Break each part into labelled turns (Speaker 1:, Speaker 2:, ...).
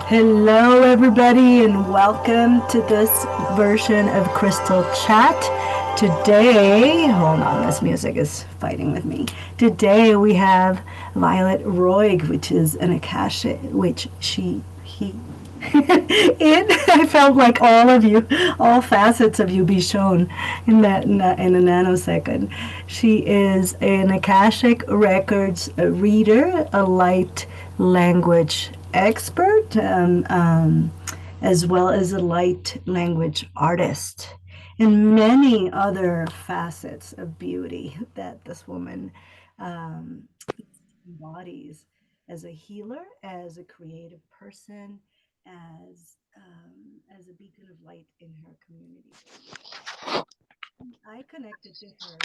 Speaker 1: Hello, everybody, and welcome to this version of Crystal Chat. Today, hold on, this music is fighting with me. Today we have Violet Roig, which is an Akashic, he. I felt like all of you, all facets of you, be shown in a nanosecond. She is an Akashic Records reader, a light language expert, as well as a light language artist, and many other facets of beauty that this woman um, embodies as a healer, as a creative person, as a beacon of light in her community. I connected to her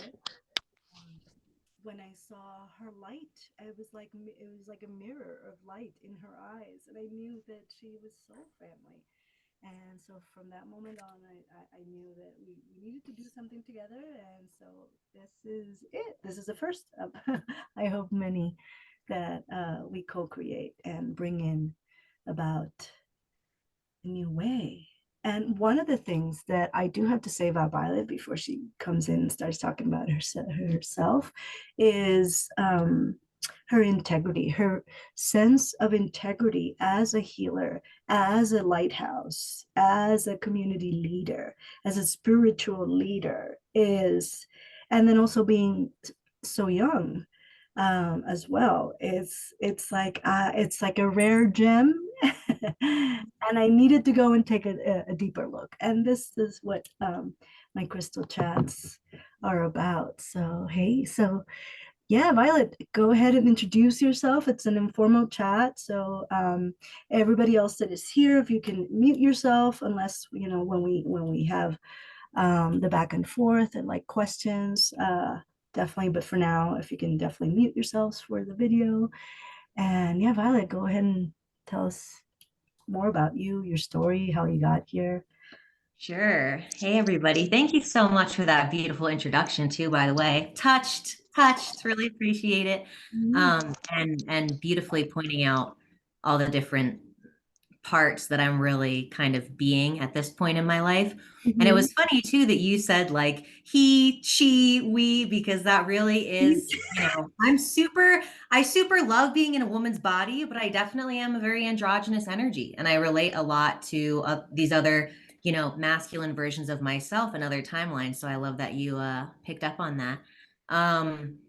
Speaker 1: um, when I saw her light. It was like a mirror of light in her eyes, and I knew that she was soul family. And so from that moment on, I knew that we needed to do something together. And so this is it. This is the first of, I hope, many that we co create and bring in about a new way. And one of the things that I do have to say about Violet before she comes in and starts talking about herself is her integrity, her sense of integrity as a healer, as a lighthouse, as a community leader, as a spiritual leader is, and then also being so young as well. It's like a rare gem, and I needed to go and take a deeper look. And this is what my crystal chats are about. So hey, so yeah, Violet, go ahead and introduce yourself. It's an informal chat, so everybody else that is here, if you can mute yourself, unless when we have the back and forth and like questions, definitely. But for now, if you can definitely mute yourselves for the video. And yeah, Violet, go ahead and tell us more about you, your story, how you got here.
Speaker 2: Sure. Hey, everybody. Thank you so much for that beautiful introduction, too, by the way. Touched, really appreciate it. And beautifully pointing out all the different parts that I'm really kind of being at this point in my life. And it
Speaker 1: Mhm.
Speaker 2: was funny, too, that you said like he, she, we, because that really is, I super love being in a woman's body, but I definitely am a very androgynous energy. And I relate a lot to these other masculine versions of myself and other timelines. So I love that you picked up on that. Um,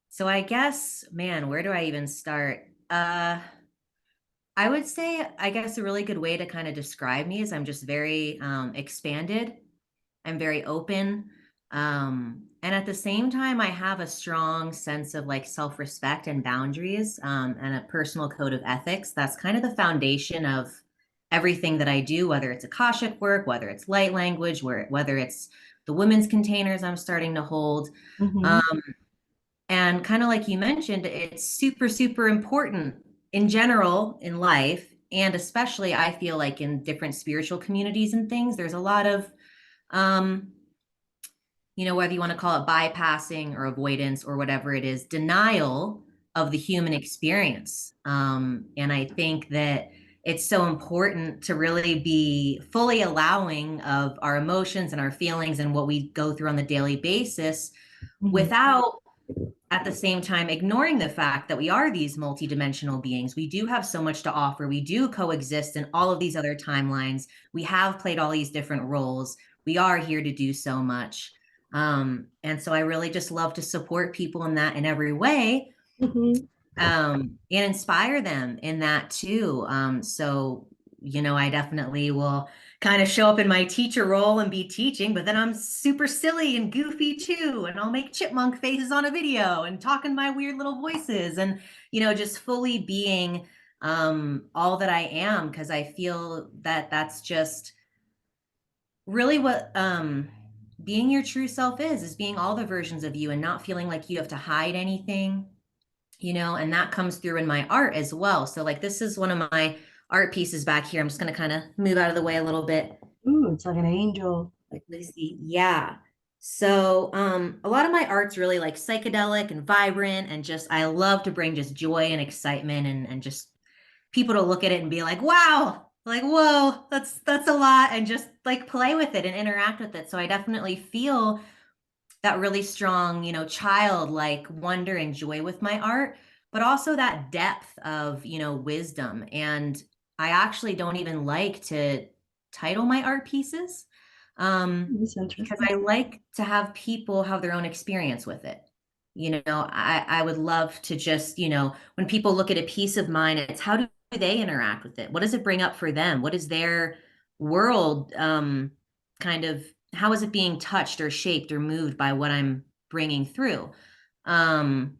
Speaker 2: so I guess, man, where do I even start? I would say, I guess a really good way to kind of describe me is I'm just very expanded. I'm very open. And at the same time, I have a strong sense of like self-respect and boundaries, and a personal code of ethics. That's kind of the foundation of everything that I do, whether it's Akashic work, whether it's light language, whether it's the women's containers I'm starting to hold.
Speaker 1: Mhm.
Speaker 2: Um, and kind of like you mentioned, it's super, super important in general in life. And especially, I feel like in different spiritual communities and things, there's a lot of um, whether you want to call it bypassing or avoidance or whatever it is, denial of the human experience. And I think that it's so important to really be fully allowing of our emotions and our feelings and what we go through on the daily basis
Speaker 1: Mhm.
Speaker 2: without at the same time ignoring the fact that we are these multidimensional beings. We do have so much to offer. We do coexist in all of these other timelines. We have played all these different roles. We are here to do so much. And so I really just love to support people in that in every way,
Speaker 1: Mhm.
Speaker 2: and inspire them in that too. I definitely will kind of show up in my teacher role and be teaching, but then I'm super silly and goofy too. And I'll make chipmunk faces on a video and talk in my weird little voices and, just fully being all that I am, because I feel that that's just really what being your true self is being all the versions of you and not feeling like you have to hide anything, and that comes through in my art as well. So like this is one of my art pieces back here. I'm just going to kind of move out of the way a little bit.
Speaker 1: Ooh, it's like an angel. Like,
Speaker 2: Let's see. Yeah. So a lot of my art's really like psychedelic and vibrant and just I love to bring just joy and excitement and just people to look at it and be like, wow, like, whoa, that's a lot, and just like play with it and interact with it. So I definitely feel that really strong, childlike wonder and joy with my art, but also that depth of, wisdom. And I actually don't even like to title my art pieces,
Speaker 1: It's
Speaker 2: because
Speaker 1: interesting.
Speaker 2: I like to have people have their own experience with it. I would love to just, when people look at a piece of mine, it's how do they interact with it? What does it bring up for them? What is their world, kind of, how is it being touched or shaped or moved by what I'm bringing through? Um,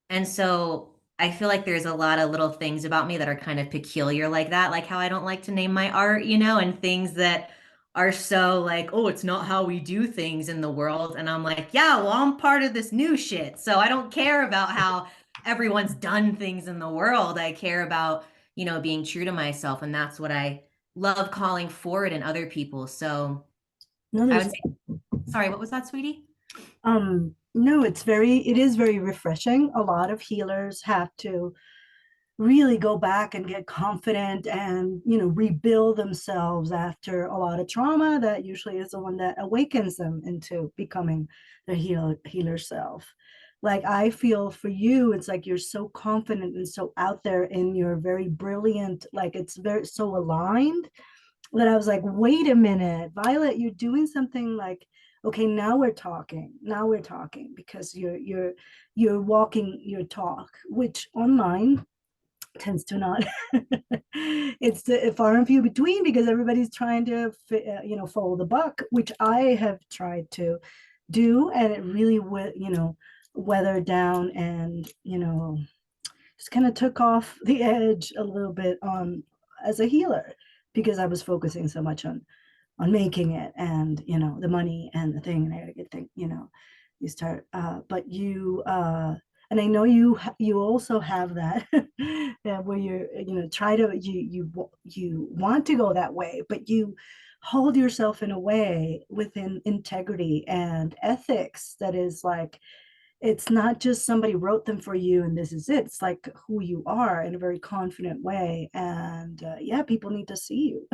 Speaker 2: and so I feel like there's a lot of little things about me that are kind of peculiar like that, like how I don't like to name my art, and things that are so like, oh, it's not how we do things in the world. And I'm like, yeah, well, I'm part of this new shit. So I don't care about how everyone's done things in the world. I care about, being true to myself. And that's what I love calling forward in other people. So
Speaker 1: No,
Speaker 2: I
Speaker 1: there's
Speaker 2: would say, sorry, what was that, sweetie?
Speaker 1: no, it is very refreshing. A lot of healers have to really go back and get confident and rebuild themselves after a lot of trauma. That usually is the one that awakens them into becoming the healer self. Like, I feel for you, it's like you're so confident and so out there in your very brilliant, like it's very so aligned, that I was like, wait a minute, Violet, you're doing something like, okay, now we're talking. Now we're talking because you're walking your talk, which online tends to not. It's far and few between because everybody's trying to follow the buck, which I have tried to do, and it really weathered down, and just kind of took off the edge a little bit on as a healer, because I was focusing so much on making it, and the money and the thing, and I gotta get thing, you start but you and I know you also have that where you're try to you want to go that way, but you hold yourself in a way within integrity and ethics that is like, it's not just somebody wrote them for you and this is it. It's like who you are in a very confident way. And yeah, people need to see you,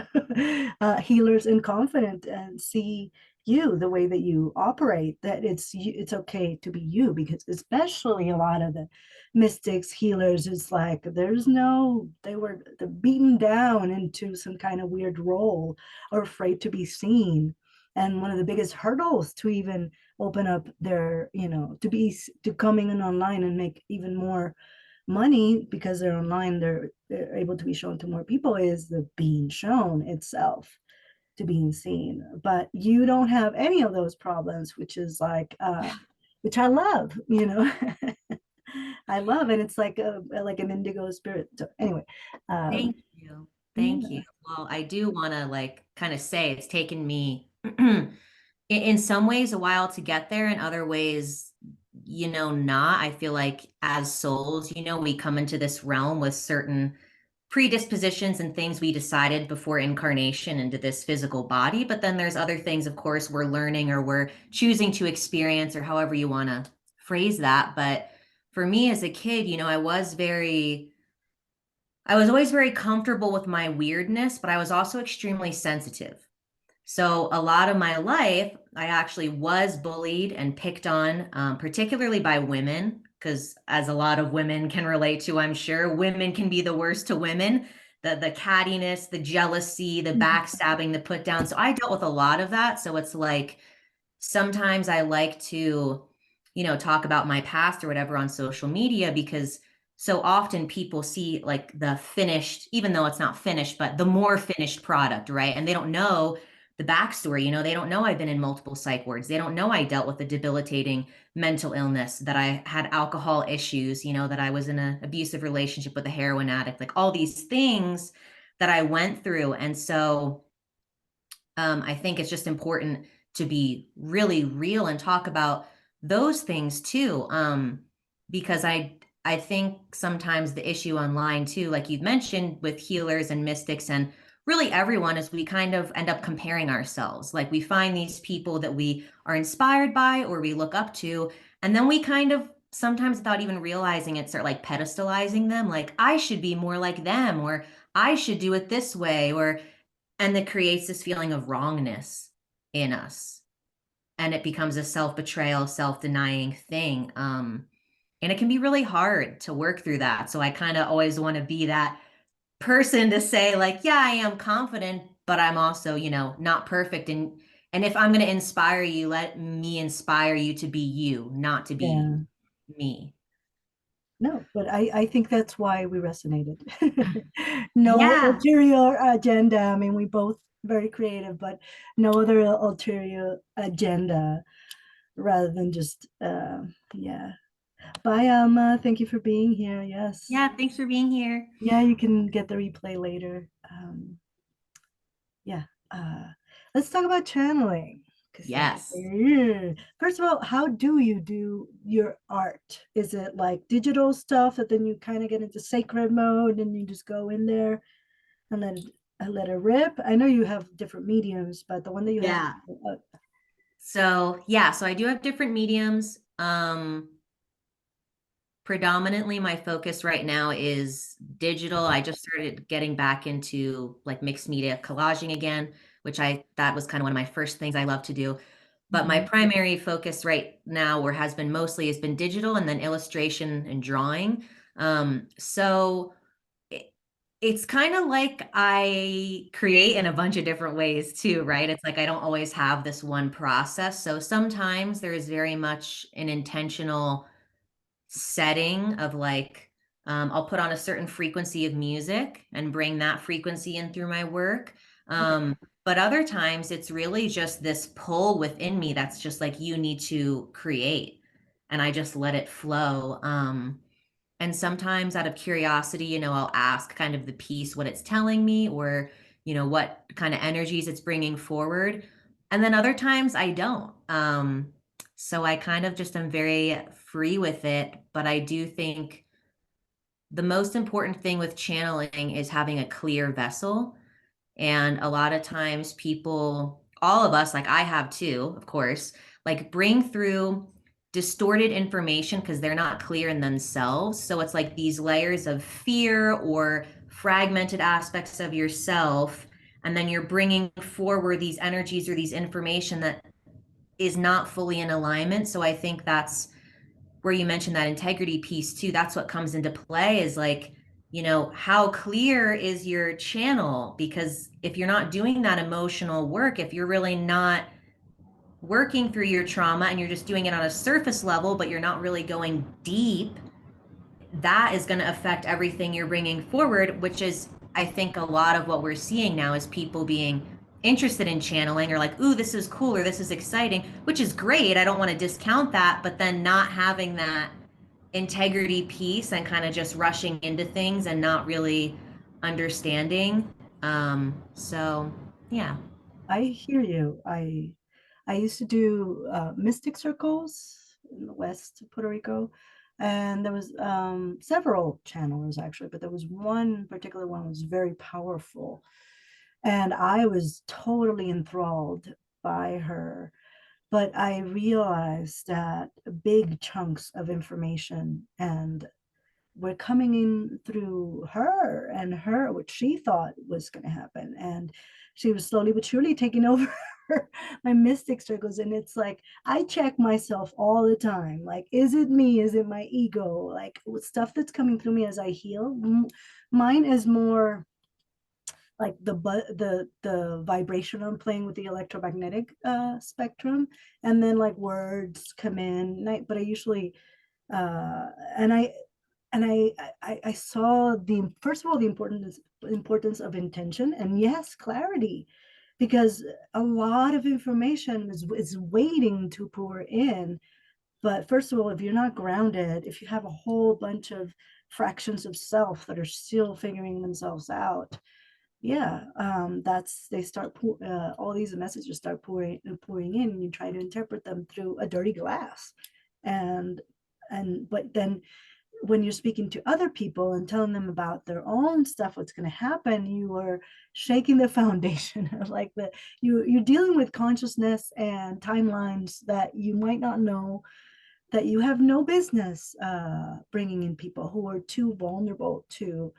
Speaker 1: healers and confident, and see you the way that you operate, that it's okay to be you, because especially a lot of the mystics, healers, is like there's no, they were beaten down into some kind of weird role, or afraid to be seen. And one of the biggest hurdles to even open up their, to coming in online and make even more money, because they're online, they're able to be shown to more people, is the being shown itself, to being seen. But you don't have any of those problems, which is like which I love, I love, and it's like like an indigo spirit. So anyway,
Speaker 2: Thank you. Thank you.
Speaker 1: yeah.
Speaker 2: Well, I do want to like kind of say it's taken me in some ways a while to get there, in other ways, not. I feel like as souls, we come into this realm with certain predispositions and things we decided before incarnation into this physical body. But then there's other things, of course, we're learning or we're choosing to experience, or however you want to phrase that. But for me as a kid, I was always very comfortable with my weirdness, but I was also extremely sensitive. So a lot of my life, I actually was bullied and picked on, particularly by women, because as a lot of women can relate to, I'm sure, women can be the worst to women. The cattiness, the jealousy, the backstabbing, the put down. So I dealt with a lot of that. So it's like sometimes I like to, talk about my past or whatever on social media, because so often people see like the finished, even though it's not finished, but the more finished product, right? And they don't know the backstory. They don't know I've been in multiple psych wards. They don't know I dealt with a debilitating mental illness, that I had alcohol issues, that I was in an abusive relationship with a heroin addict, like all these things that I went through. And so I think it's just important to be really real and talk about those things too. Because I think sometimes the issue online too, like you mentioned with healers and mystics and really everyone, is we kind of end up comparing ourselves. Like we find these people that we are inspired by or we look up to, and then we kind of sometimes without even realizing it, start like pedestalizing them, like I should be more like them, or I should do it this way, or and that creates this feeling of wrongness in us. And it becomes a self-betrayal, self-denying thing. And it can be really hard to work through that. So I kind of always want to be that person to say, like, yeah, I am confident, but I'm also, not perfect. And if I'm going to inspire you, let me inspire you to be you, not to be
Speaker 1: Yeah.
Speaker 2: me.
Speaker 1: No, but I think that's why we resonated. No
Speaker 2: Yeah.
Speaker 1: ulterior agenda. I mean, we both very creative, but no other ulterior agenda rather than just yeah. Bye, Alma. Thank you for being here. Yes.
Speaker 2: Yeah. Thanks for being here.
Speaker 1: Yeah, you can get the replay later. Yeah. Uh, let's talk about channeling. Because
Speaker 2: Yes.
Speaker 1: first of all, how do you do your art? Is it like digital stuff that then you kind of get into sacred mode and you just go in there and let it rip? I know you have different mediums, but the one that you have,
Speaker 2: Yeah. So, yeah, so I do have different mediums. Predominantly my focus right now is digital. I just started getting back into like mixed media collaging again, which I that was kind of one of my first things I love to do. But my
Speaker 1: Mhm.
Speaker 2: primary focus right now, or has been mostly, has been digital and then illustration and drawing. So it, it's kind of like I create in a bunch of different ways too, right? It's like I don't always have this one process. So sometimes there is very much an intentional setting of like, I'll put on a certain frequency of music and bring that frequency in through my work.
Speaker 1: Okay.
Speaker 2: But other times it's really just this pull within me that's just like, you need to create. And I just let it flow. And sometimes out of curiosity, I'll ask kind of the piece what it's telling me, or, what kind of energies it's bringing forward. And then other times I don't. So I kind of just am very free with it. But I do think the most important thing with channeling is having a clear vessel. And a lot of times people, all of us, like I have too, of course, like bring through distorted information because they're not clear in themselves. So it's like these layers of fear or fragmented aspects of yourself. And then you're bringing forward these energies or these information that is not fully in alignment. So I think that's where you mentioned that integrity piece too. That's what comes into play is like, how clear is your channel? Because if you're not doing that emotional work, if you're really not working through your trauma and you're just doing it on a surface level, but you're not really going deep, that is going to affect everything you're bringing forward, which is, I think, a lot of what we're seeing now is people being interested in channeling or like, ooh, this is cool or this is exciting, which is great. I don't want to discount that, but then not having that integrity piece and kind of just rushing into things and not really understanding. So yeah.
Speaker 1: I hear you. I used to do mystic circles in the West of Puerto Rico, and there was several channelers actually, but there was one particular one was very powerful, and I was totally enthralled by her. But I realized that big chunks of information and were coming in through her and her what she thought was going to happen, and she was slowly but surely taking over my mystic circles. And it's like I check myself all the time, like, is it me, is it my ego, like stuff that's coming through me as I heal. Mine is more like the vibration I'm playing with the electromagnetic spectrum, and then like words come in. But I usually uh and I and I saw the first of all the importance of intention, and yes, clarity, because a lot of information is waiting to pour in. But first of all, if you're not grounded, if you have a whole bunch of fractions of self that are still figuring themselves out, yeah, that's they start all these messages start pouring in, and you try to interpret them through a dirty glass. And and but then when you're speaking to other people and telling them about their own stuff, what's going to happen, you are shaking the foundation of like you're dealing with consciousness and timelines that you might not know that you have no business bringing in people who are too vulnerable to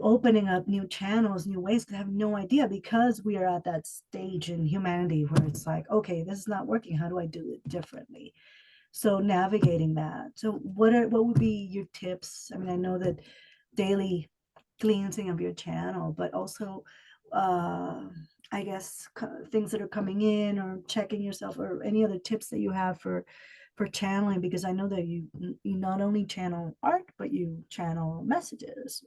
Speaker 1: opening up new channels, new ways, because I have no idea, because we are at that stage in humanity where it's like, okay, this is not working. How do I do it differently? So navigating that. So what would be your tips? I mean, I know that daily cleansing of your channel, but also uh I guess things that are coming in, or checking yourself, or any other tips that you have for channeling, because I know that you not only channel art, but you channel messages.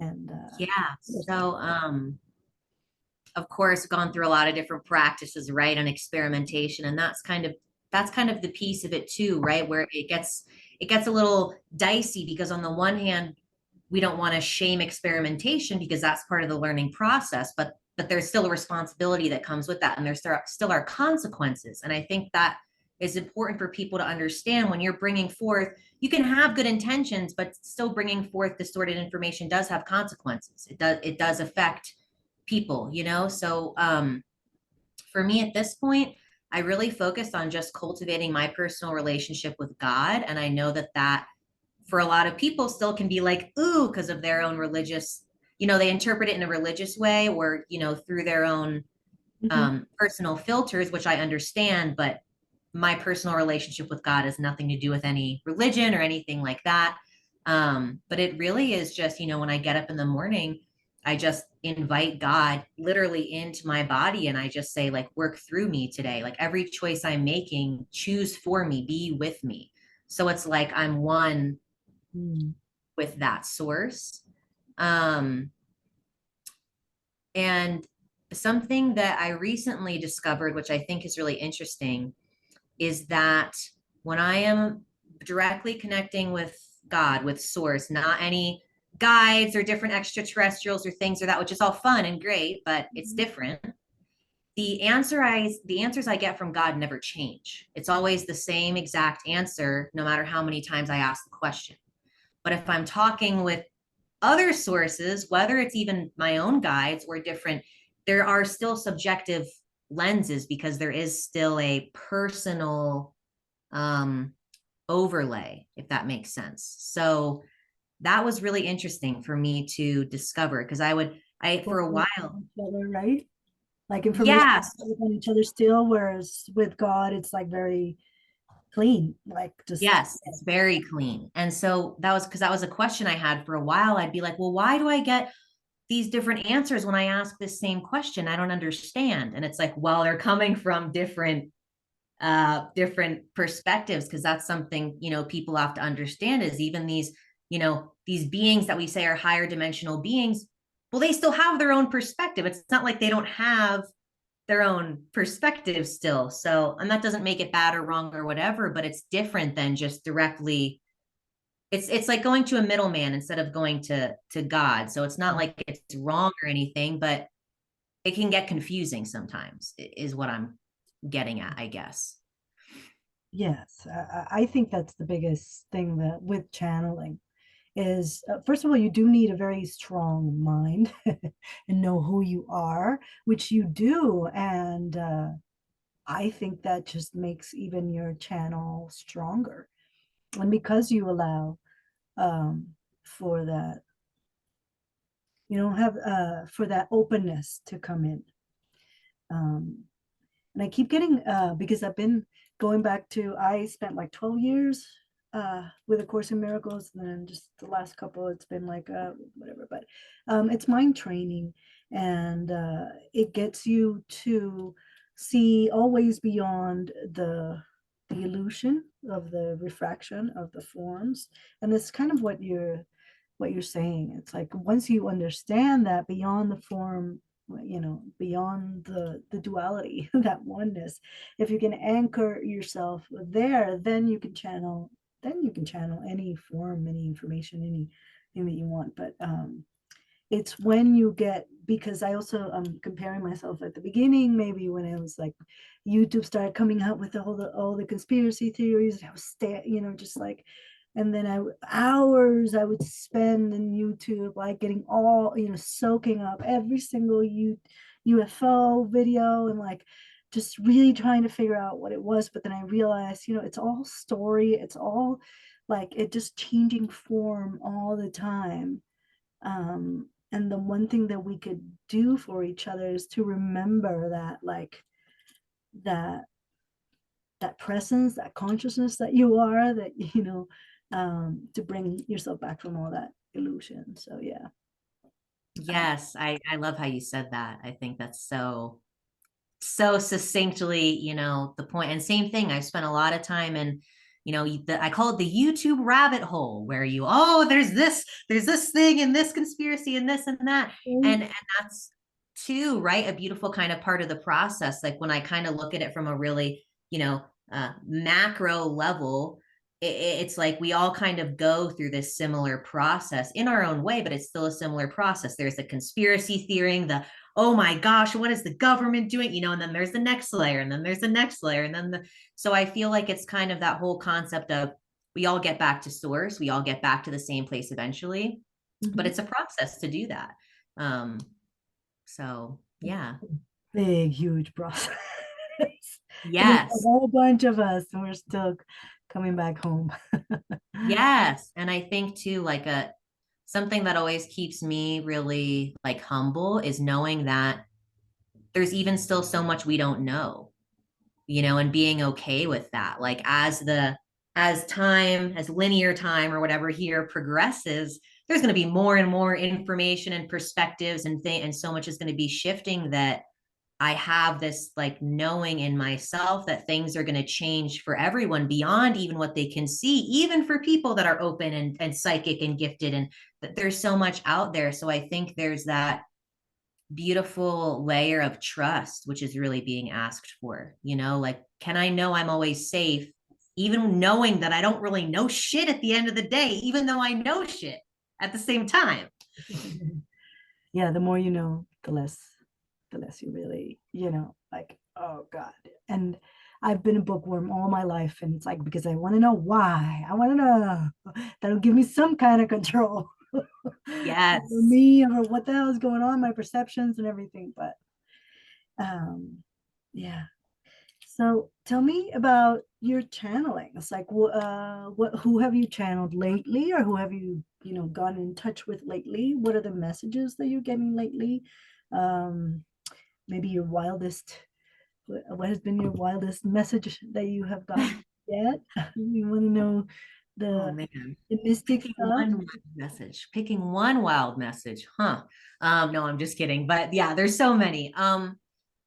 Speaker 1: And
Speaker 2: Yeah.
Speaker 1: yes.
Speaker 2: So, of course, gone through a lot of different practices, right? And experimentation. And that's kind of the piece of it too, right? Where it gets a little dicey because on the one hand, we don't want to shame experimentation because that's part of the learning process, but there's still a responsibility that comes with that. And there's still are consequences. And I think that is important for people to understand when you're bringing forth, you can have good intentions, but still bringing forth distorted information does have consequences. It does affect people, you know? So for me at this point, I really focused on just cultivating my personal relationship with God. And I know that that for a lot of people still can be like, ooh, because of their own religious, you know, they interpret it in a religious way or, you know, through their own
Speaker 1: Mhm.
Speaker 2: personal filters, which I understand, but my personal relationship with God has nothing to do with any religion or anything like that. But it really is just, you know, when I get up in the morning, I just invite God literally into my body and I just say, like, work through me today. Like every choice I'm making, choose for me, be with me. So it's like I'm one
Speaker 1: Mm.
Speaker 2: with that source. Um, and something that I recently discovered, which I think is really interesting, is that when I am directly connecting with God, with source, not any guides or different extraterrestrials or things or that, which is all fun and great, but it's
Speaker 1: Mhm.
Speaker 2: different. The answers I get from God never change. It's always the same exact answer, no matter how many times I ask the question. But if I'm talking with other sources, whether it's even my own guides or different, there are still subjective lenses because there is still a personal um, overlay, if that makes sense. So that was really interesting for me to discover because for a
Speaker 1: Focus
Speaker 2: while,
Speaker 1: on each other, right? Like information
Speaker 2: yes,
Speaker 1: on each other still, whereas with God, it's like very clean, like just.
Speaker 2: yes, it's very clean. And so that was because that was a question I had for a while. I'd be like, well, why do I get these different answers when I ask this same question? I don't understand. And it's like, well, they're coming from different perspectives because that's something, you know, people have to understand is even these, you know, these beings that we say are higher dimensional beings, well, they still have their own perspective. It's not like they don't have their own perspective still. So, and that doesn't make it bad or wrong or whatever, but it's different than just directly. It's like going to a middleman instead of going to God. So it's not like it's wrong or anything, but it can get confusing sometimes, is what I'm getting at, I guess.
Speaker 1: Yes, I think that's the biggest thing that with channeling is, first of all, you do need a very strong mind and know who you are, which you do. And I think that just makes even your channel stronger. And because you allow for that, you don't have for that openness to come in. Um, and I keep getting because I've been going back to, I spent like 12 years with A Course in Miracles, and then just the last couple it's been like whatever, but it's mind training, and it gets you to see always beyond the illusion of the refraction of the forms. And it's kind of what you're saying. It's like once you understand that beyond the form, you know, beyond the duality, that oneness, if you can anchor yourself there, then you can channel any form, any information, anything that you want. But it's when you get, because I also comparing myself at the beginning, maybe when it was like YouTube started coming out with all the conspiracy theories, I was you know, just like, and then hours I would spend in YouTube, like getting all, you know, soaking up every single UFO video, and like just really trying to figure out what it was. But then I realized, it's all story. It's all like it just changing form all the time. And the one thing that we could do for each other is to remember that, like, that that presence, that consciousness that you are, that to bring yourself back from all that illusion. So yeah. uh,
Speaker 2: Yes, I love how you said that. I think that's so succinctly, the point. And same thing, I've spent a lot of time in, I call it the YouTube rabbit hole, where there's this thing and this conspiracy and this and that. And that's too, right? A beautiful kind of part of the process. Like when I kind of look at it from a really, macro level, it's like we all kind of go through this similar process in our own way, but it's still a similar process. There's the conspiracy theory, the oh my gosh, what is the government doing? And then there's the next layer, and then there's the next layer, and then so I feel like it's kind of that whole concept of we all get back to source, we all get back to the same place eventually, but
Speaker 1: mhm.
Speaker 2: it's a process to do that. Um, so yeah.
Speaker 1: Big, huge process. There's a
Speaker 2: Yes.
Speaker 1: whole bunch of us, and we're still coming back home.
Speaker 2: Yes. And I think too, like a something that always keeps me really like humble is knowing that there's even still so much we don't know, and being okay with that. Like as linear time or whatever here progresses, there's going to be more and more information and perspectives and so much is going to be shifting, that I have this like knowing in myself that things are going to change for everyone beyond even what they can see, even for people that are open and psychic and gifted, and that there's so much out there. So I think there's that beautiful layer of trust, which is really being asked for, like, can I know I'm always safe, even knowing that I don't really know shit at the end of the day, even though I know shit at the same time.
Speaker 1: Yeah, the more you know, the less you really, like, oh God. And I've been a bookworm all my life, and it's like because I want to know why. I want to know that'll give me some kind of control over
Speaker 2: Yes.
Speaker 1: me, over what the hell is going on, my perceptions and everything. But um, yeah. So tell me about your channeling. It's like, who have you channeled lately, or who have you, gone in touch with lately? What are the messages that you're getting lately? Um, Maybe your wildest, what has been your wildest message that you have gotten yet? You want to know
Speaker 2: Oh
Speaker 1: the
Speaker 2: man.
Speaker 1: the mystic
Speaker 2: Picking
Speaker 1: stuff?
Speaker 2: picking one wild message, huh? No, I'm just kidding. But yeah, there's so many. So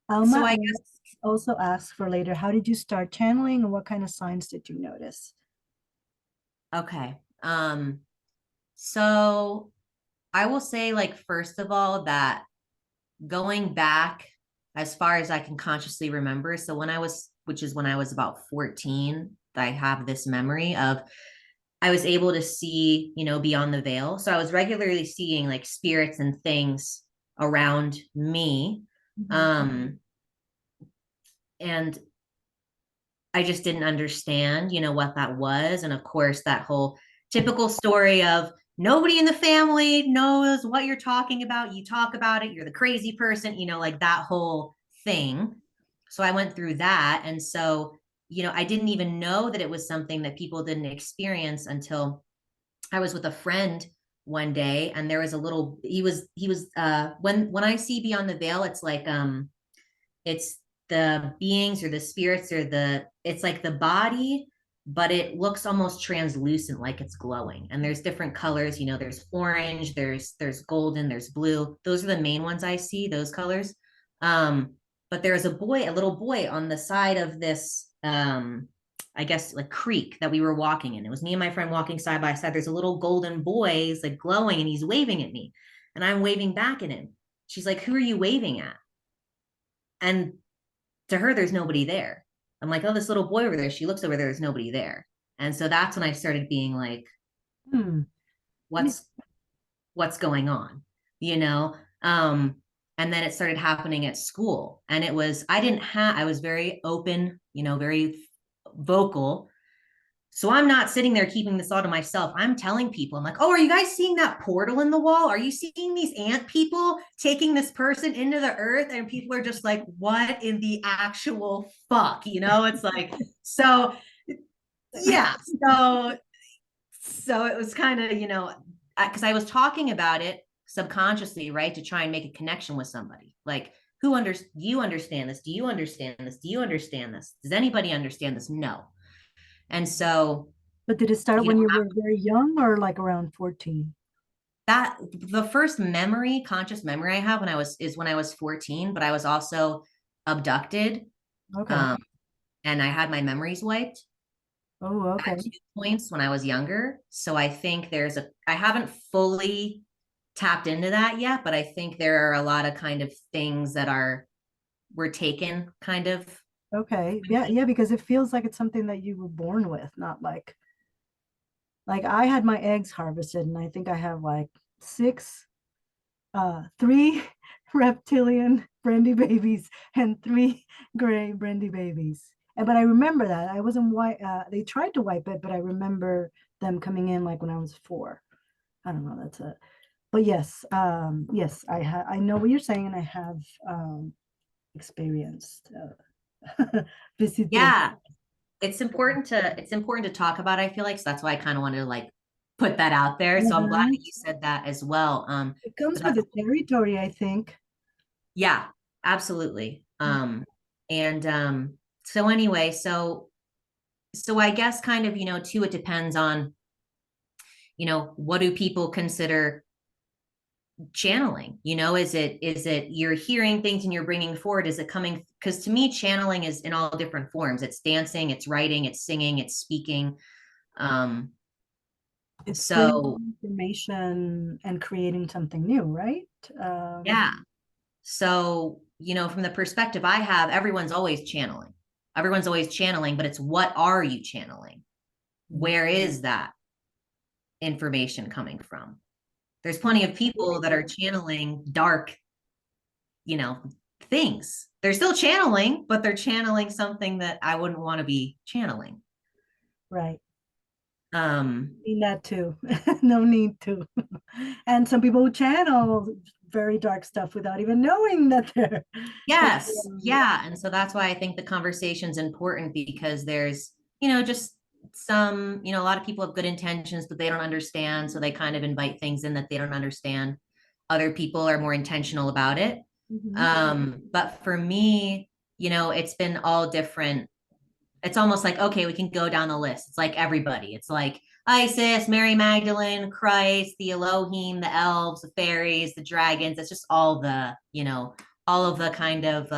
Speaker 1: Alma
Speaker 2: I guess
Speaker 1: also asks for later, how did you start channeling, and what kind of signs did you notice?
Speaker 2: okay. So I will say, like, first of all, that going back as far as I can consciously remember. So which is when I was about 14, I have this memory of I was able to see, beyond the veil. So I was regularly seeing like spirits and things around me.
Speaker 1: Mhm.
Speaker 2: Um, and I just didn't understand, what that was. And of course, that whole typical story of nobody in the family knows what you're talking about. You talk about it, you're the crazy person, like that whole thing. So I went through that. And so, I didn't even know that it was something that people didn't experience until I was with a friend one day, and there was a little, he was when I see beyond the veil, it's like it's the beings or the spirits or it's like the body, but it looks almost translucent, like it's glowing. And there's different colors, there's orange, there's golden, there's blue. Those are the main ones I see, those colors. But there's a little boy on the side of this I guess like creek that we were walking in. It was me and my friend walking side by side. There's a little golden boy, he's like glowing and he's waving at me. And I'm waving back at him. She's like, "Who are you waving at?" And to her, there's nobody there. I'm like, "Oh, this little boy over there." She looks over there, there's nobody there. And so that's when I started being like,
Speaker 1: Hmm.
Speaker 2: what's what's going on? You know? And then it started happening at school. And I was very open, very vocal. So I'm not sitting there keeping this all to myself. I'm telling people, I'm like, oh, are you guys seeing that portal in the wall? Are you seeing these ant people taking this person into the earth? And people are just like, what in the actual fuck? You know, it's like, so yeah. So it was kind of, you know, because I was talking about it subconsciously, right, to try and make a connection with somebody. Like, do you understand this? Do you understand this? Do you understand this? Does anybody understand this? No. And so,
Speaker 1: But did it start
Speaker 2: you know,
Speaker 1: when you were very young or like around 14?
Speaker 2: that the first memory, conscious memory I have when I was 14, but I was also abducted.
Speaker 1: Okay.
Speaker 2: Um, and I had my memories wiped
Speaker 1: Oh,
Speaker 2: at
Speaker 1: okay.
Speaker 2: 2 points when I was younger. So I think I haven't fully tapped into that yet, but I think there are a lot of kind of things that were taken kind of.
Speaker 1: Okay. Yeah, yeah, because it feels like it's something that you were born with, not like I had my eggs harvested and I think I have like six three reptilian brandy babies and three gray brandy babies. And but I remember that. I wasn't white they tried to wipe it, but I remember them coming in like when I was 4. I don't know, that's a but yes, yes, I know what you're saying and I have experienced visited.
Speaker 2: Yeah, it's important to talk about, I feel like. So that's why I kind of wanted to like put that out there. So I'm glad
Speaker 1: Mhm.
Speaker 2: that you said that as well.
Speaker 1: It comes
Speaker 2: But
Speaker 1: with
Speaker 2: that's
Speaker 1: the territory, I think.
Speaker 2: yeah, absolutely. And so anyway, so I guess kind of, you know, too, it depends on, you know, what do people consider channeling? You know, is it you're hearing things and you're bringing forward? Is it coming? Because to me, channeling is in all different forms. It's dancing, it's writing, it's singing, it's speaking. Um,
Speaker 1: It's bringing
Speaker 2: so
Speaker 1: information and creating something new, right?
Speaker 2: yeah. So, you know, from the perspective I have, everyone's always channeling. Everyone's always channeling, but it's what are you channeling? Where is that information coming from? There's plenty of people that are channeling dark, you know, things. They're still channeling, but they're channeling something that I wouldn't want to be channeling.
Speaker 1: Right.
Speaker 2: Um,
Speaker 1: Need that too. No need to. And some people channel very dark stuff without even knowing that they're
Speaker 2: yes, yeah. And so that's why I think the conversation's important because there's, you know, just some, you know, a lot of people have good intentions, but they don't understand. So they kind of invite things in that they don't understand. Other people are more intentional about it.
Speaker 1: Mhm.
Speaker 2: But for me, you know, it's been all different. It's almost like, okay, we can go down the list. It's like everybody. It's like Isis, Mary Magdalene, Christ, the Elohim, the elves, the fairies, the dragons. It's just all the, you know, all of the kind of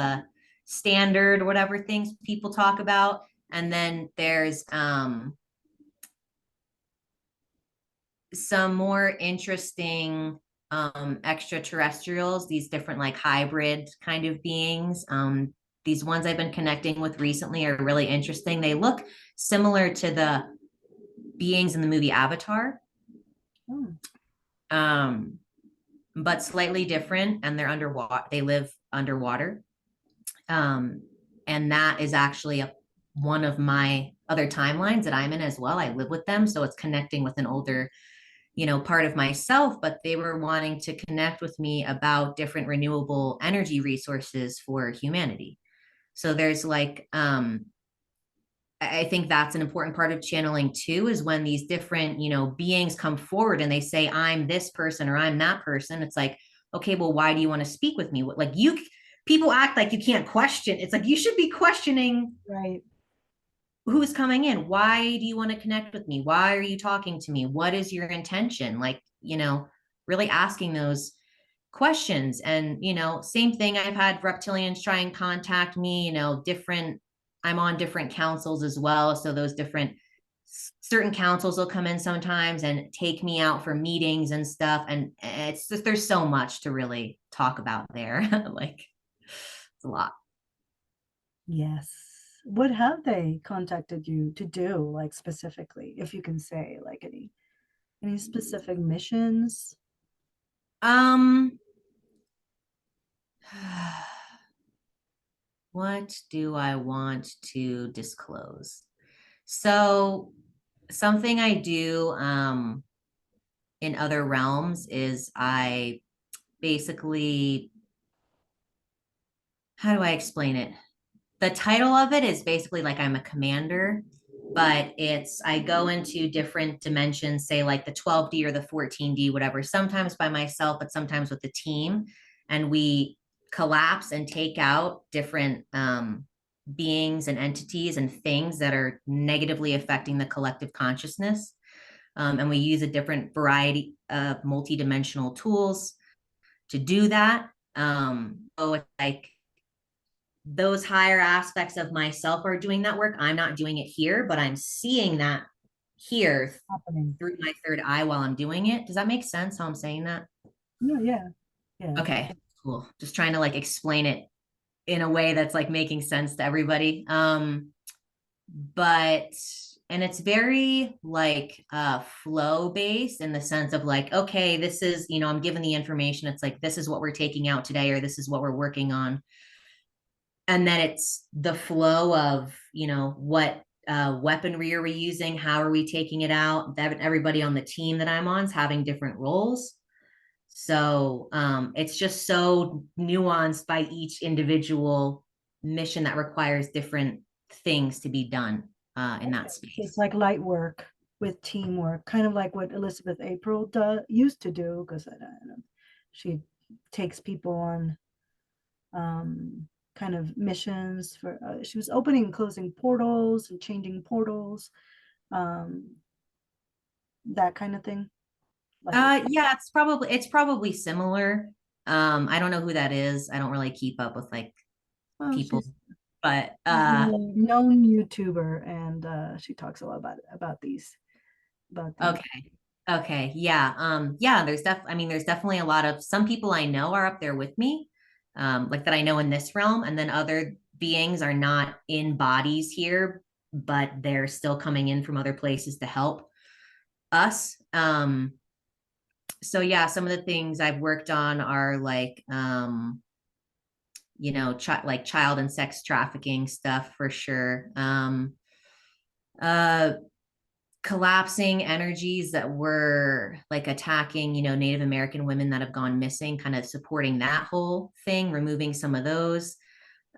Speaker 2: standard or whatever things people talk about. And then there's some more interesting extraterrestrials, these different like hybrid kind of beings. These ones I've been connecting with recently are really interesting. They look similar to the beings in the movie Avatar,
Speaker 1: Oh,
Speaker 2: um, but slightly different, and they're underwater. They live underwater, um, and that is actually one of my other timelines that I'm in as well. I live with them, so it's connecting with an older, you know, part of myself, but they were wanting to connect with me about different renewable energy resources for humanity. So there's like I think that's an important part of channeling too, is when these different, you know, beings come forward and they say, I'm this person or I'm that person. It's like, okay, well, why do you want to speak with me? Like people act like you can't question. It's like you should be questioning
Speaker 1: right.
Speaker 2: who's coming in. Why do you want to connect with me? Why are you talking to me? What is your intention? Like, you know, really asking those questions. And, you know, same thing. I've had reptilians try and contact me, you know, I'm on different councils as well. So those different certain councils will come in sometimes and take me out for meetings and stuff. And it's just, there's so much to really talk about there. Like, it's a lot.
Speaker 1: Yes. What have they contacted you to do, like specifically, if you can say, like any specific missions?
Speaker 2: Um, what do I want to disclose? So something I do in other realms is I basically, how do I explain it? The title of it is basically like I'm a commander, but it's I go into different dimensions, say like the 12D or the 14D, whatever, sometimes by myself, but sometimes with the team. And we collapse and take out different beings and entities and things that are negatively affecting the collective consciousness. And we use a different variety of multidimensional tools to do that. So it's like those higher aspects of myself are doing that work. I'm not doing it here, but I'm seeing that here
Speaker 1: Happening.
Speaker 2: through my third eye while I'm doing it. Does that make sense how I'm saying that?
Speaker 1: Yeah, yeah, yeah.
Speaker 2: Okay, cool. Just trying to like explain it in a way that's like making sense to everybody. But and it's very like flow based in the sense of like, okay, this is, I'm given the information. It's like this is what we're taking out today, or this is what we're working on, and then it's the flow of what weaponry are we using, how are we taking it out. That everybody on the team that I'm on is having different roles, so it's just so nuanced by each individual mission that requires different things to be done in that
Speaker 1: So it's
Speaker 2: space.
Speaker 1: like light work with teamwork, kind of like what Elizabeth April used to do, because I don't know, she takes people on kind of missions for. She was opening and closing portals and changing portals, um, that kind of thing. Light work.
Speaker 2: Yeah, it's probably similar. I don't know who that is. I don't really keep up with like
Speaker 1: Well,
Speaker 2: people,
Speaker 1: she's
Speaker 2: but
Speaker 1: a known YouTuber, and she talks a lot about these.
Speaker 2: okay. Okay. Yeah. Yeah, there's definitely a lot of some people I know are up there with me, like that I know in this realm, and then other beings are not in bodies here, but they're still coming in from other places to help us. So yeah, some of the things I've worked on are like like child and sex trafficking stuff for sure. Uh collapsing energies that were like attacking, Native American women that have gone missing, kind of supporting that whole thing, removing some of those.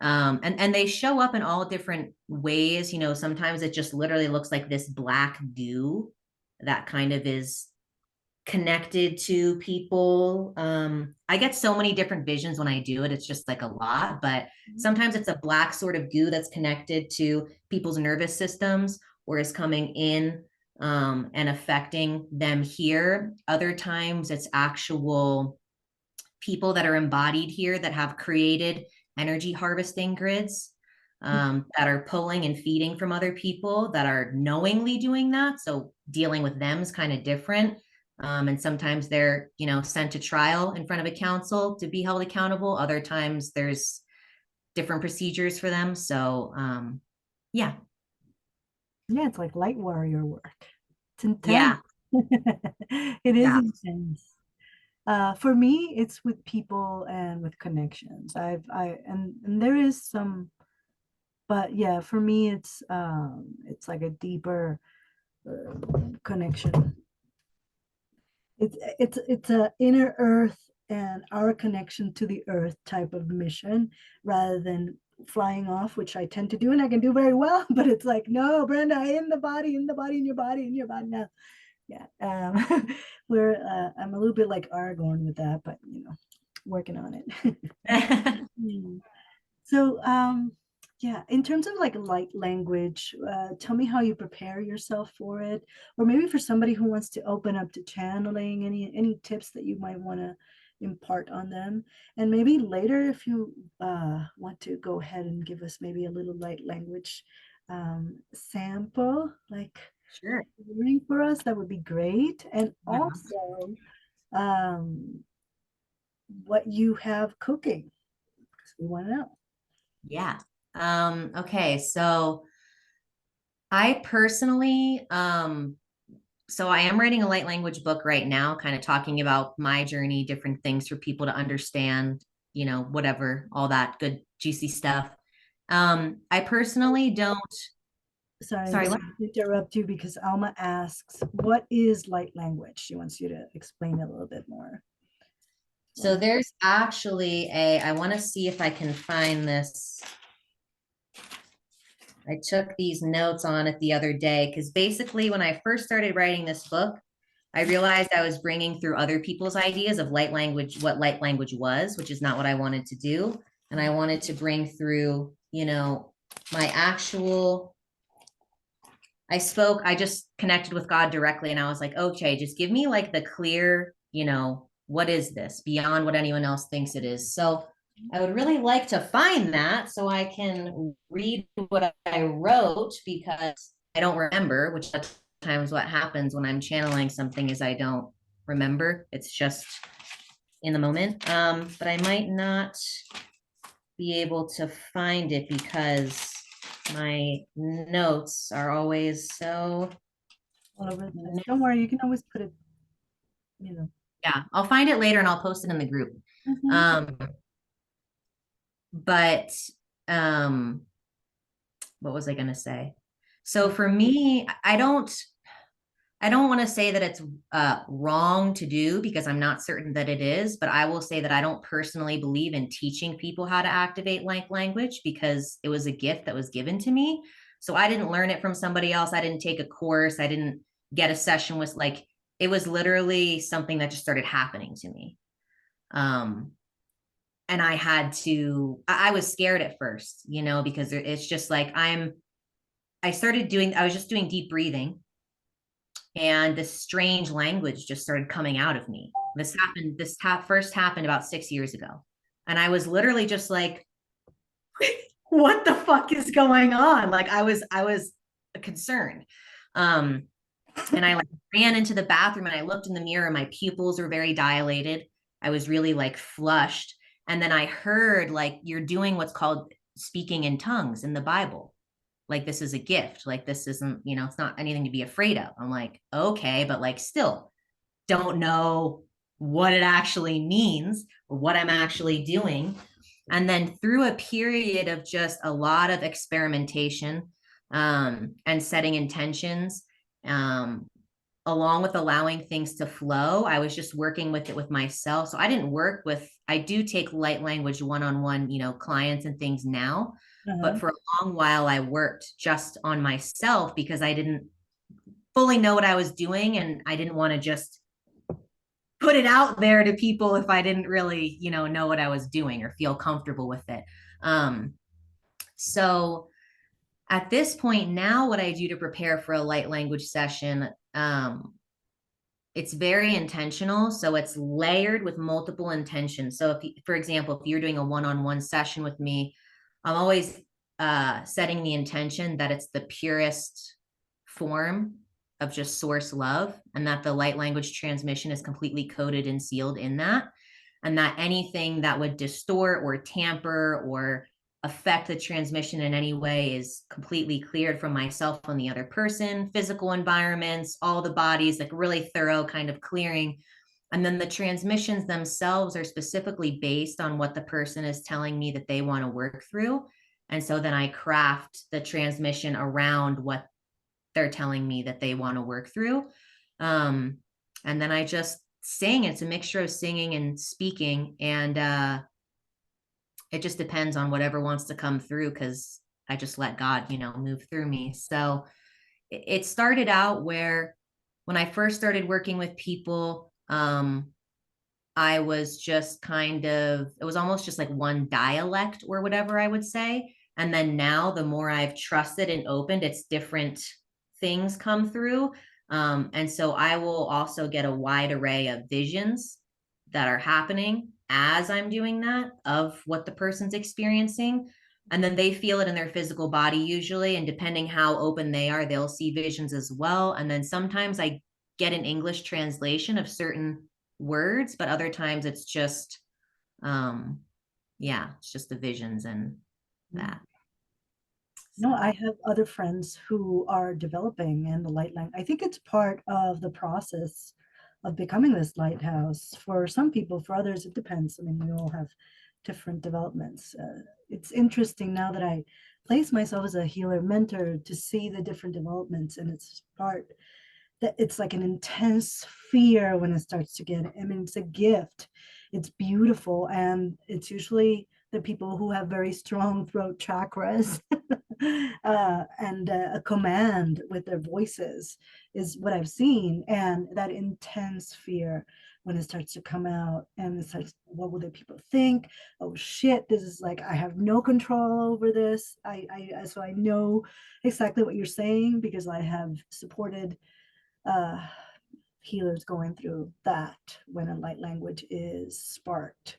Speaker 2: And they show up in all different ways. Sometimes it just literally looks like this black goo that kind of is connected to people. I get so many different visions when I do it. It's just like a lot, but sometimes it's a black sort of goo that's connected to people's nervous systems or is coming in and affecting them here. Other times it's actual people that are embodied here that have created energy harvesting grids that are pulling and feeding from other people that are knowingly doing that. So dealing with them is kind of different. And sometimes they're, sent to trial in front of a council to be held accountable. Other times there's different procedures for them. So, yeah,
Speaker 1: Yeah, it's like light warrior work. It's intense.
Speaker 2: yeah,
Speaker 1: It is
Speaker 2: yeah,
Speaker 1: intense. For me, it's with people and with connections. And there is some, but yeah, for me, it's like a deeper connection. It's a inner earth and our connection to the earth type of mission rather than flying off, which I tend to do and I can do very well. But it's like, no, Brenda, in the body, in the body, in your body, in your body now. Yeah, where I'm a little bit like Aragorn with that, but working on it. Hmm. So, yeah, in terms of like light language, tell me how you prepare yourself for it, or maybe for somebody who wants to open up to channeling, any tips that you might want to impart on them, and maybe later if you want to go ahead and give us maybe a little light language sample, like
Speaker 2: sure.
Speaker 1: reading for us, that would be great, and
Speaker 2: Yeah.
Speaker 1: also um, what you have cooking, because we want to know.
Speaker 2: Yeah. Okay. So I personally, so I am writing a light language book right now, kind of talking about my journey, different things for people to understand, whatever, all that good, juicy stuff. I personally don't.
Speaker 1: Sorry, I'm
Speaker 2: Sorry, what?
Speaker 1: sorry to interrupt you because Alma asks, what is light language? She wants you to explain it a little bit more.
Speaker 2: So there's actually I want to see if I can find this. I took these notes on it the other day because basically, when I first started writing this book, I realized I was bringing through other people's ideas of light language, what light language was, which is not what I wanted to do. And I wanted to bring through, my actual. I just connected with God directly and I was like, okay, just give me like the clear, what is this beyond what anyone else thinks it is. So I would really like to find that so I can read what I wrote because I don't remember, which sometimes what happens when I'm channeling something is I don't remember. It's just in the moment. But I might not be able to find it because my notes are always so.
Speaker 1: All over the place. Don't worry, you can always put it, you know.
Speaker 2: Yeah, I'll find it later and I'll post it in the group.
Speaker 1: Mhm.
Speaker 2: Um, but um, what was I gonna say? So for me, I don't want to say that it's wrong to do because I'm not certain that it is, but I will say that I don't personally believe in teaching people how to activate light language because it was a gift that was given to me. So I didn't learn it from somebody else. I didn't take a course. I didn't get a session with like it was literally something that just started happening to me. Um, and I was scared at first, because it's just like I was just doing deep breathing and this strange language just started coming out of me. First happened about 6 years ago. And I was literally just like, what the fuck is going on? Like I was concerned. Um, and I like ran into the bathroom and I looked in the mirror. My pupils were very dilated. I was really like flushed. And then I heard like you're doing what's called speaking in tongues in the Bible. Like this is a gift. Like this isn't, it's not anything to be afraid of. I'm like, okay, but like still don't know what it actually means or what I'm actually doing. And then through a period of just a lot of experimentation and setting intentions, um, along with allowing things to flow, I was just working with it with myself. So I do take light language one-on-one, clients and things now. But
Speaker 1: Uh-huh.
Speaker 2: for a long while, I worked just on myself because I didn't fully know what I was doing. And I didn't want to just put it out there to people if I didn't really, know what I was doing or feel comfortable with it. Um, so at this point now, what I do to prepare for a light language session, it's very intentional. So it's layered with multiple intentions. So for example, if you're doing a one-on-one session with me, I'm always setting the intention that it's the purest form of just source love and that the light language transmission is completely coded and sealed in that. And that anything that would distort or tamper or affect the transmission in any way is completely cleared from myself and the other person, physical environments, all the bodies, like really thorough kind of clearing. And then the transmissions themselves are specifically based on what the person is telling me that they want to work through. And so then I craft the transmission around what they're telling me that they want to work through. Um, and then I just sing. It's a mixture of singing and speaking. And it just depends on whatever wants to come through because I just let God, move through me. So it started out where when I first started working with people, I was just it was almost just like one dialect or whatever I would say. And then now, the more I've trusted and opened, it's different things come through. And so I will also get a wide array of visions that are happening as I'm doing that of what the person's experiencing. And then they feel it in their physical body usually. And depending how open they are, they'll see visions as well. And then sometimes I get an English translation of certain words, but other times it's just, um, yeah, it's just the visions and that.
Speaker 1: No, I
Speaker 2: So,
Speaker 1: have other friends who are developing in the light line. I think it's part of the process of becoming this lighthouse. For some people, for others, it depends. I mean, we all have different developments. It's interesting now that I place myself as a healer mentor to see the different developments in its part, that it's like an intense fear when it starts to get, I mean, it's a gift, it's beautiful, and it's usually the people who have very strong throat chakras and a command with their voices is what I've seen. And that intense fear when it starts to come out, and it starts, what will the people think? Oh shit, this is like, I have no control over this. So I know exactly what you're saying, because I have supported uh, healers going through that when a light language is sparked.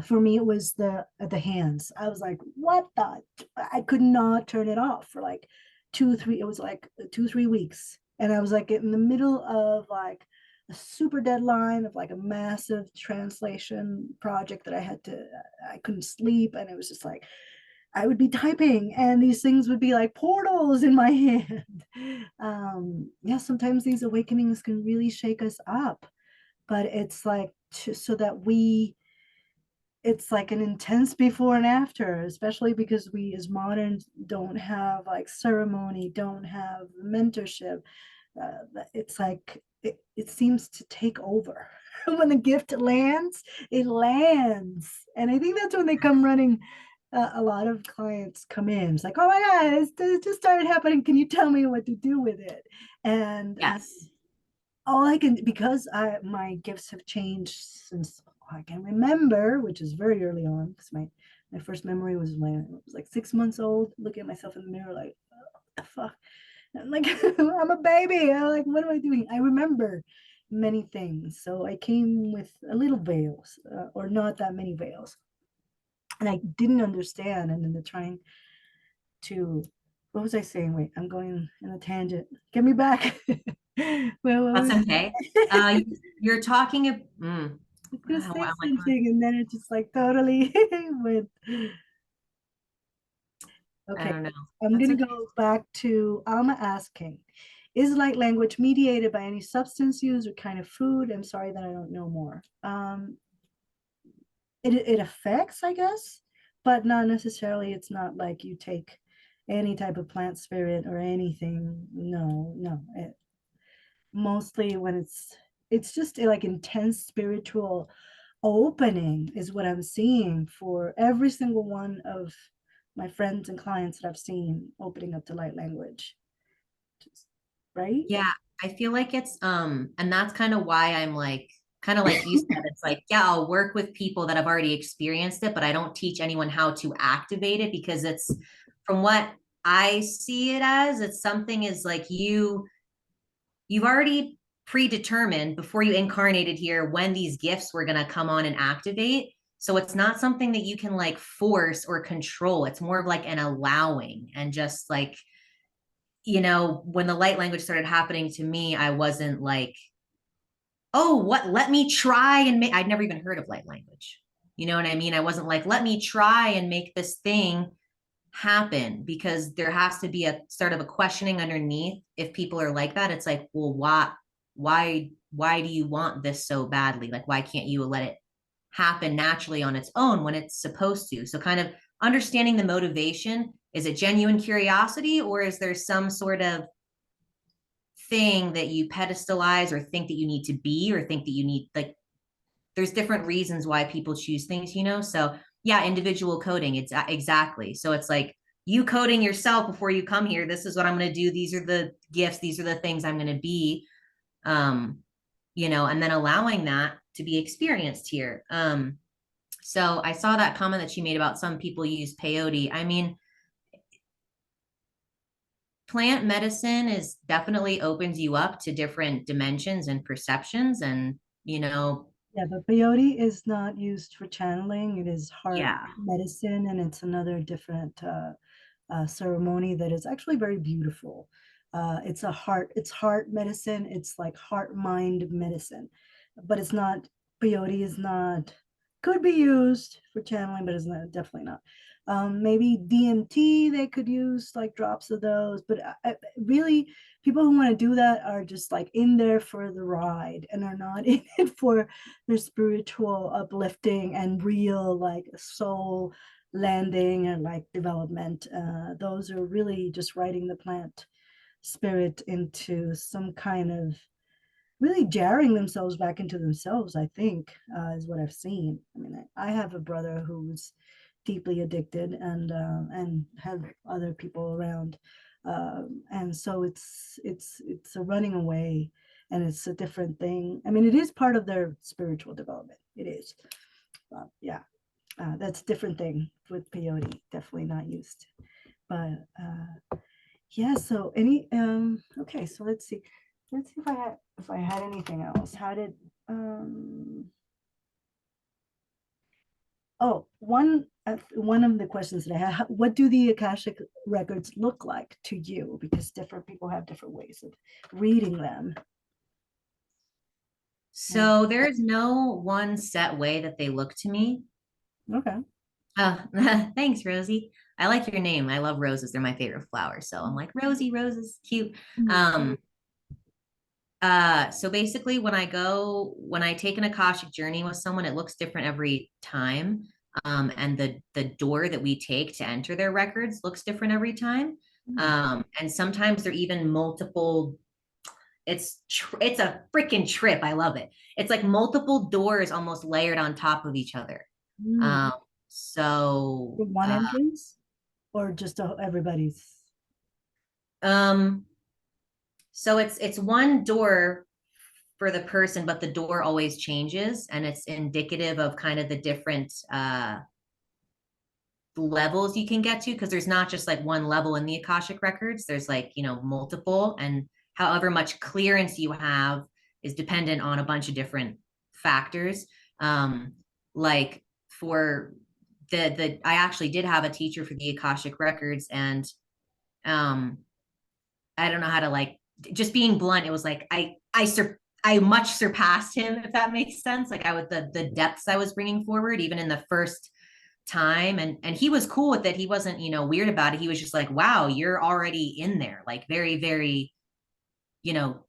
Speaker 1: For me, it was the hands. I was like, what the? I could not turn it off for like 2, 3. It was like 2, 3 weeks, and I was like in the middle of like a super deadline of like a massive translation project that I had to. I couldn't sleep, and it was just like I would be typing and these things would be like portals in my hand. Yeah, sometimes these awakenings can really shake us up, but it's like so that it's like an intense before and after, especially because we as moderns don't have like ceremony, don't have mentorship. It's like it seems to take over. When the gift lands, it lands. And I think that's when they come running. A lot of clients come in. It's like, oh my God, it just started happening. Can you tell me what to do with it? And
Speaker 2: Yes.
Speaker 1: all I can, because my gifts have changed since I can remember, which is very early on, because my first memory was when I was like 6 months old, looking at myself in the mirror like, oh, what the fuck? I'm like, I'm a baby. I'm like, what am I doing? I remember many things. So I came with a little veils, or not that many veils. And I didn't understand. And then the trying to, what was I saying? Wait, I'm going in a tangent. Get me back. Well, what
Speaker 2: That's
Speaker 1: was
Speaker 2: okay. You're talking.
Speaker 1: I was gonna say
Speaker 2: Wow,
Speaker 1: something, and then it just like totally went.
Speaker 2: I
Speaker 1: Okay,
Speaker 2: don't know.
Speaker 1: I'm
Speaker 2: That's
Speaker 1: gonna
Speaker 2: okay.
Speaker 1: go back to Alma asking, is light language mediated by any substance use or kind of food? I'm sorry that I don't know more. It affects, I guess, but not necessarily. It's not like you take any type of plant spirit or anything. No, no. Mostly when it's just like intense spiritual opening is what I'm seeing for every single one of my friends and clients that I've seen opening up to light language. Just, right?
Speaker 2: Yeah, I feel like and that's kind of why I'm like, kind of like you said, it's like, yeah, I'll work with people that have already experienced it, but I don't teach anyone how to activate it because it's from what I see it as, it's something is like you've already predetermined before you incarnated here when these gifts were going to come on and activate. So it's not something that you can like force or control. It's more of like an allowing and just like, when the light language started happening to me, I wasn't like, oh, what, let me try and make, I'd never even heard of light language. You know what I mean? I wasn't like, let me try and make this thing happen because there has to be a sort of a questioning underneath. If people are like that, it's like, well, why do you want this so badly? Like, why can't you let it happen naturally on its own when it's supposed to? So kind of understanding the motivation. Is it genuine curiosity or is there some sort of thing that you pedestalize or think that you need to be or think that you need, like, there's different reasons why people choose things. So yeah, individual coding, it's exactly. So it's like you coding yourself before you come here. This is what I'm going to do. These are the gifts. These are the things I'm going to be, um, and then allowing that to be experienced here. So I saw that comment that she made about some people use peyote. I mean, plant medicine is definitely opens you up to different dimensions and perceptions and,
Speaker 1: Yeah, but peyote is not used for channeling. It is heart
Speaker 2: yeah.
Speaker 1: medicine, and it's another different ceremony that is actually very beautiful. It's heart medicine. It's like heart mind medicine, but it's not. Peyote is not. Could be used for channeling, but it's not, definitely not. Maybe DMT they could use like drops of those, but really, people who want to do that are just like in there for the ride and are not in it for their spiritual uplifting and real like soul landing and like development. Those are really just writing the plant spirit into some kind of really jarring themselves back into themselves, I think, is what I've seen. I mean, I have a brother who's deeply addicted and have other people around. And so it's a running away, and it's a different thing. I mean, it is part of their spiritual development. It is. Yeah, that's a different thing with peyote. Definitely not used. But yeah, so any okay, so let's see if I had anything else. How did oh, one of the questions that I had, what do the Akashic records look like to you? Because different people have different ways of reading them. And
Speaker 2: So there's no one set way that they look to me.
Speaker 1: okay.
Speaker 2: Oh, thanks, Rosie. I like your name. I love roses. They're my favorite flowers. So I'm like, Rosie, roses, cute. Um, so basically when I take an Akashic journey with someone, it looks different every time. And the door that we take to enter their records looks different every time. And sometimes they're even multiple. It's a freaking trip. I love it. It's like multiple doors almost layered on top of each other.
Speaker 1: Mm.
Speaker 2: Um, so
Speaker 1: One entrance or just everybody's?
Speaker 2: um, so it's one door for the person, but the door always changes, and it's indicative of kind of the different levels you can get to, because there's not just like one level in the Akashic records. There's like, multiple, and however much clearance you have is dependent on a bunch of different factors. Like for the I actually did have a teacher for the Akashic records, and um I don't know how to, like, just being blunt, it was like I much surpassed him, if that makes sense. Like, I was the depths I was bringing forward even in the first time, and he was cool with it. He wasn't, weird about it. He was just like, wow, you're already in there, like, very, very,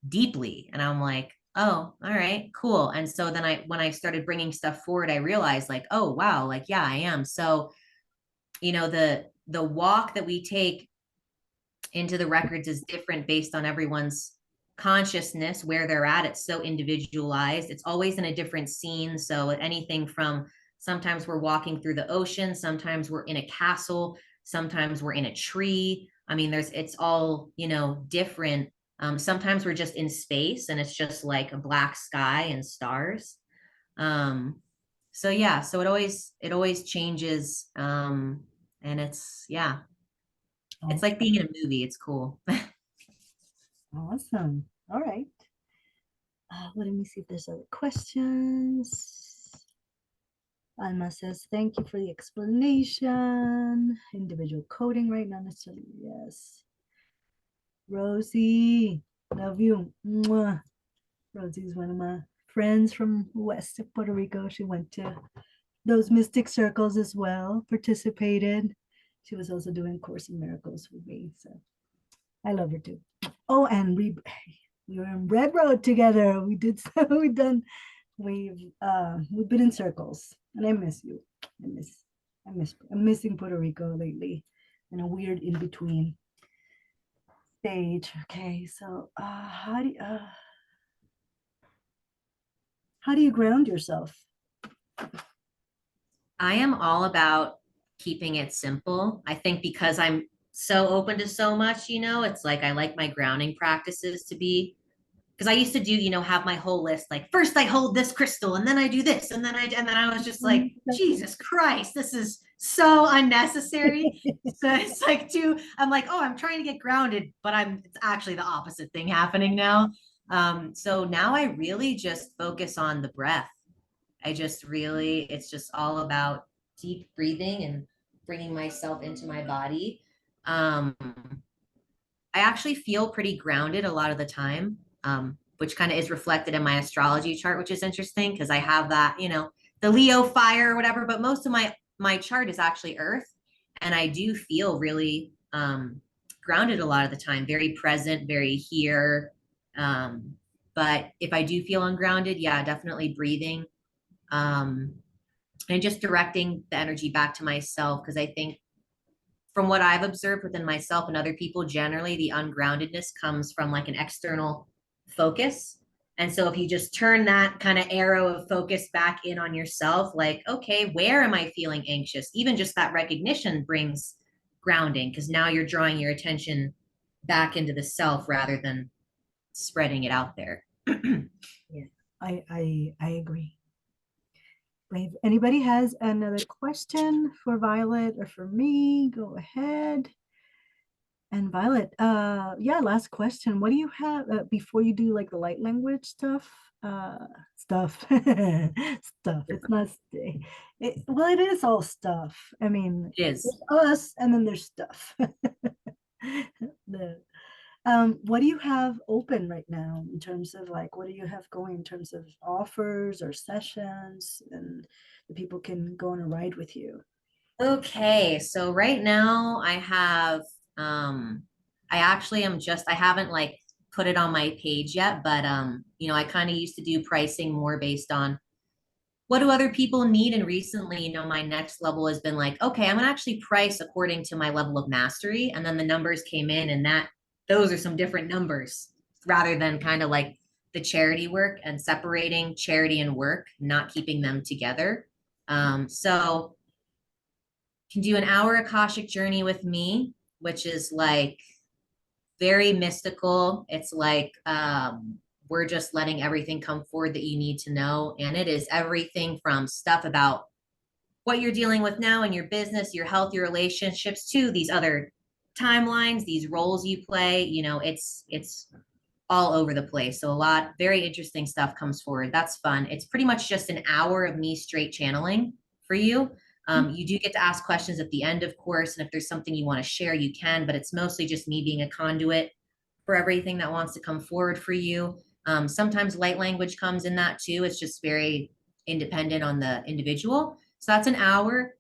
Speaker 2: deeply. And I'm like, oh, all right, cool. And so then when I started bringing stuff forward, I realized, like, oh wow, like, yeah, I am. So, the walk that we take into the records is different based on everyone's consciousness, where they're at. It's so individualized. It's always in a different scene. So anything from, sometimes we're walking through the ocean, sometimes we're in a castle, sometimes we're in a tree. I mean, it's all, different. Sometimes we're just in space and it's just like a black sky and stars. Um, so yeah, so it always changes. And yeah, it's
Speaker 1: Oh,
Speaker 2: like being in a movie. It's cool.
Speaker 1: awesome. All right. Let me see if there's other questions. Alma says, thank you for the explanation. Individual coding, right? Not necessarily. Yes. Rosie, love you. Mwah. Rosie's one of my friends from west of Puerto Rico. She went to those mystic circles as well, participated. She was also doing Course in Miracles with me. So I love her too. Oh, and we were in Red Road together. We did so we've been in circles, and I miss you. I miss I'm missing Puerto Rico lately in a weird in between stage. Okay, so how do you ground yourself?
Speaker 2: I am all about keeping it simple. I think because I'm so open to so much, it's like I like my grounding practices to be, because I used to do, have my whole list. Like, first I hold this crystal, and then I do this, and then I was just like, Jesus Christ, this is so unnecessary. So it's like, I'm like, oh, I'm trying to get grounded, but it's actually the opposite thing happening now. So now I really just focus on the breath. It's just all about deep breathing and bringing myself into my body. Um, I actually feel pretty grounded a lot of the time, which kind of is reflected in my astrology chart, which is interesting because I have that, the Leo fire or whatever, but most of my chart is actually Earth, and I do feel really grounded a lot of the time, very present, very here. Um, but if I do feel ungrounded, yeah, definitely breathing. Um, and just directing the energy back to myself. Because I think from what I've observed within myself and other people, generally the ungroundedness comes from like an external focus. And so if you just turn that kind of arrow of focus back in on yourself, like, okay, where am I feeling anxious? Even just that recognition brings grounding, because now you're drawing your attention back into the self rather than spreading it out there.
Speaker 1: Yeah, I agree. If anybody has another question for Violet or for me, go ahead. And Violet, yeah, last question. What do you have before you do like the light language stuff? Stuff, stuff. It's not, well, it is all stuff. I mean,
Speaker 2: It is.
Speaker 1: there's us and then there's stuff. the, what do you have open right now in terms of like, what do you have going in terms of offers or sessions and the people can go on a ride with you?
Speaker 2: Okay, so right now I have I actually am just I haven't like put it on my page yet, but I kind of used to do pricing more based on what do other people need, and recently, my next level has been like, okay, I'm gonna actually price according to my level of mastery, and then the numbers came in, and that those are some different numbers rather than kind of like the charity work and separating charity and work, not keeping them together. So can do an hour Akashic journey with me, which is like very mystical. It's like we're just letting everything come forward that you need to know. And it is everything from stuff about what you're dealing with now in your business, your health, your relationships, to these other timelines, these roles you play. It's all over the place. So a lot, very interesting stuff comes forward. That's fun. It's pretty much just an hour of me straight channeling for you. You do get to ask questions at the end, of course, and if there's something you want to share, you can, but it's mostly just me being a conduit for everything that wants to come forward for you. Sometimes light language comes in that too. It's just very independent on the individual. So that's an hour,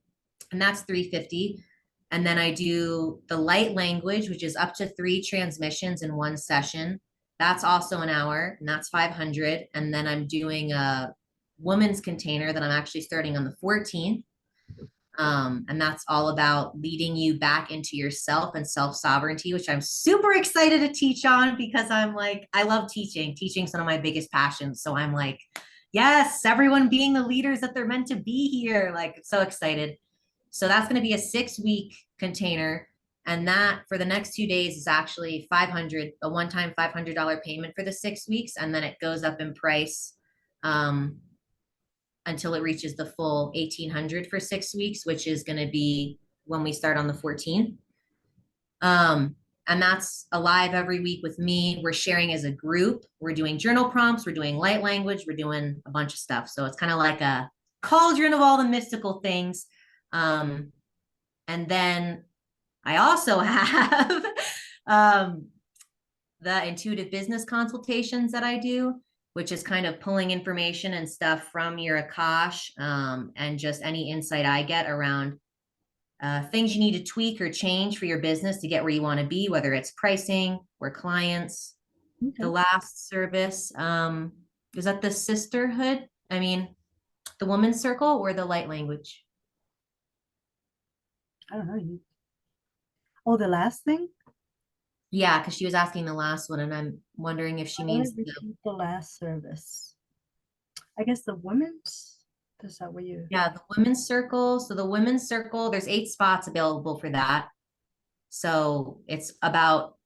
Speaker 2: and that's 350. And then I do the light language, which is up to 3 transmissions in one session. That's also an hour, and that's 500. And then I'm doing a woman's container that I'm actually starting on the 14th. And that's all about leading you back into yourself and self sovereignty, which I'm super excited to teach on, because I'm like, I love teaching. Teaching's one of my biggest passions. So I'm like, yes, everyone being the leaders that they're meant to be here. Like, so excited. So that's going to be a 6-week container. And that for the next 2 days is actually 500, a one-time $500 payment for the 6 weeks. And then it goes up in price until it reaches the full 1,800 for 6 weeks, which is going to be when we start on the 14th. And that's alive every week with me. We're sharing as a group. We're doing journal prompts. We're doing light language. We're doing a bunch of stuff. So it's kind of like a cauldron of all the mystical things. And then I also have the intuitive business consultations that I do, which is kind of pulling information and stuff from your Akash, and just any insight I get around things you need to tweak or change for your business to get where you want to be, whether it's pricing or clients.
Speaker 1: Okay.
Speaker 2: The last service is that the sisterhood. I mean, the woman's circle or the light language.
Speaker 1: I don't know. Oh, the last thing?
Speaker 2: Yeah, because she was asking the last one, and I'm wondering if she
Speaker 1: I want
Speaker 2: means
Speaker 1: to
Speaker 2: the,
Speaker 1: repeat the last service. I guess the women's. Is that what you?
Speaker 2: yeah, the women's circle. So the women's circle, there's 8 spots available for that. So it's about,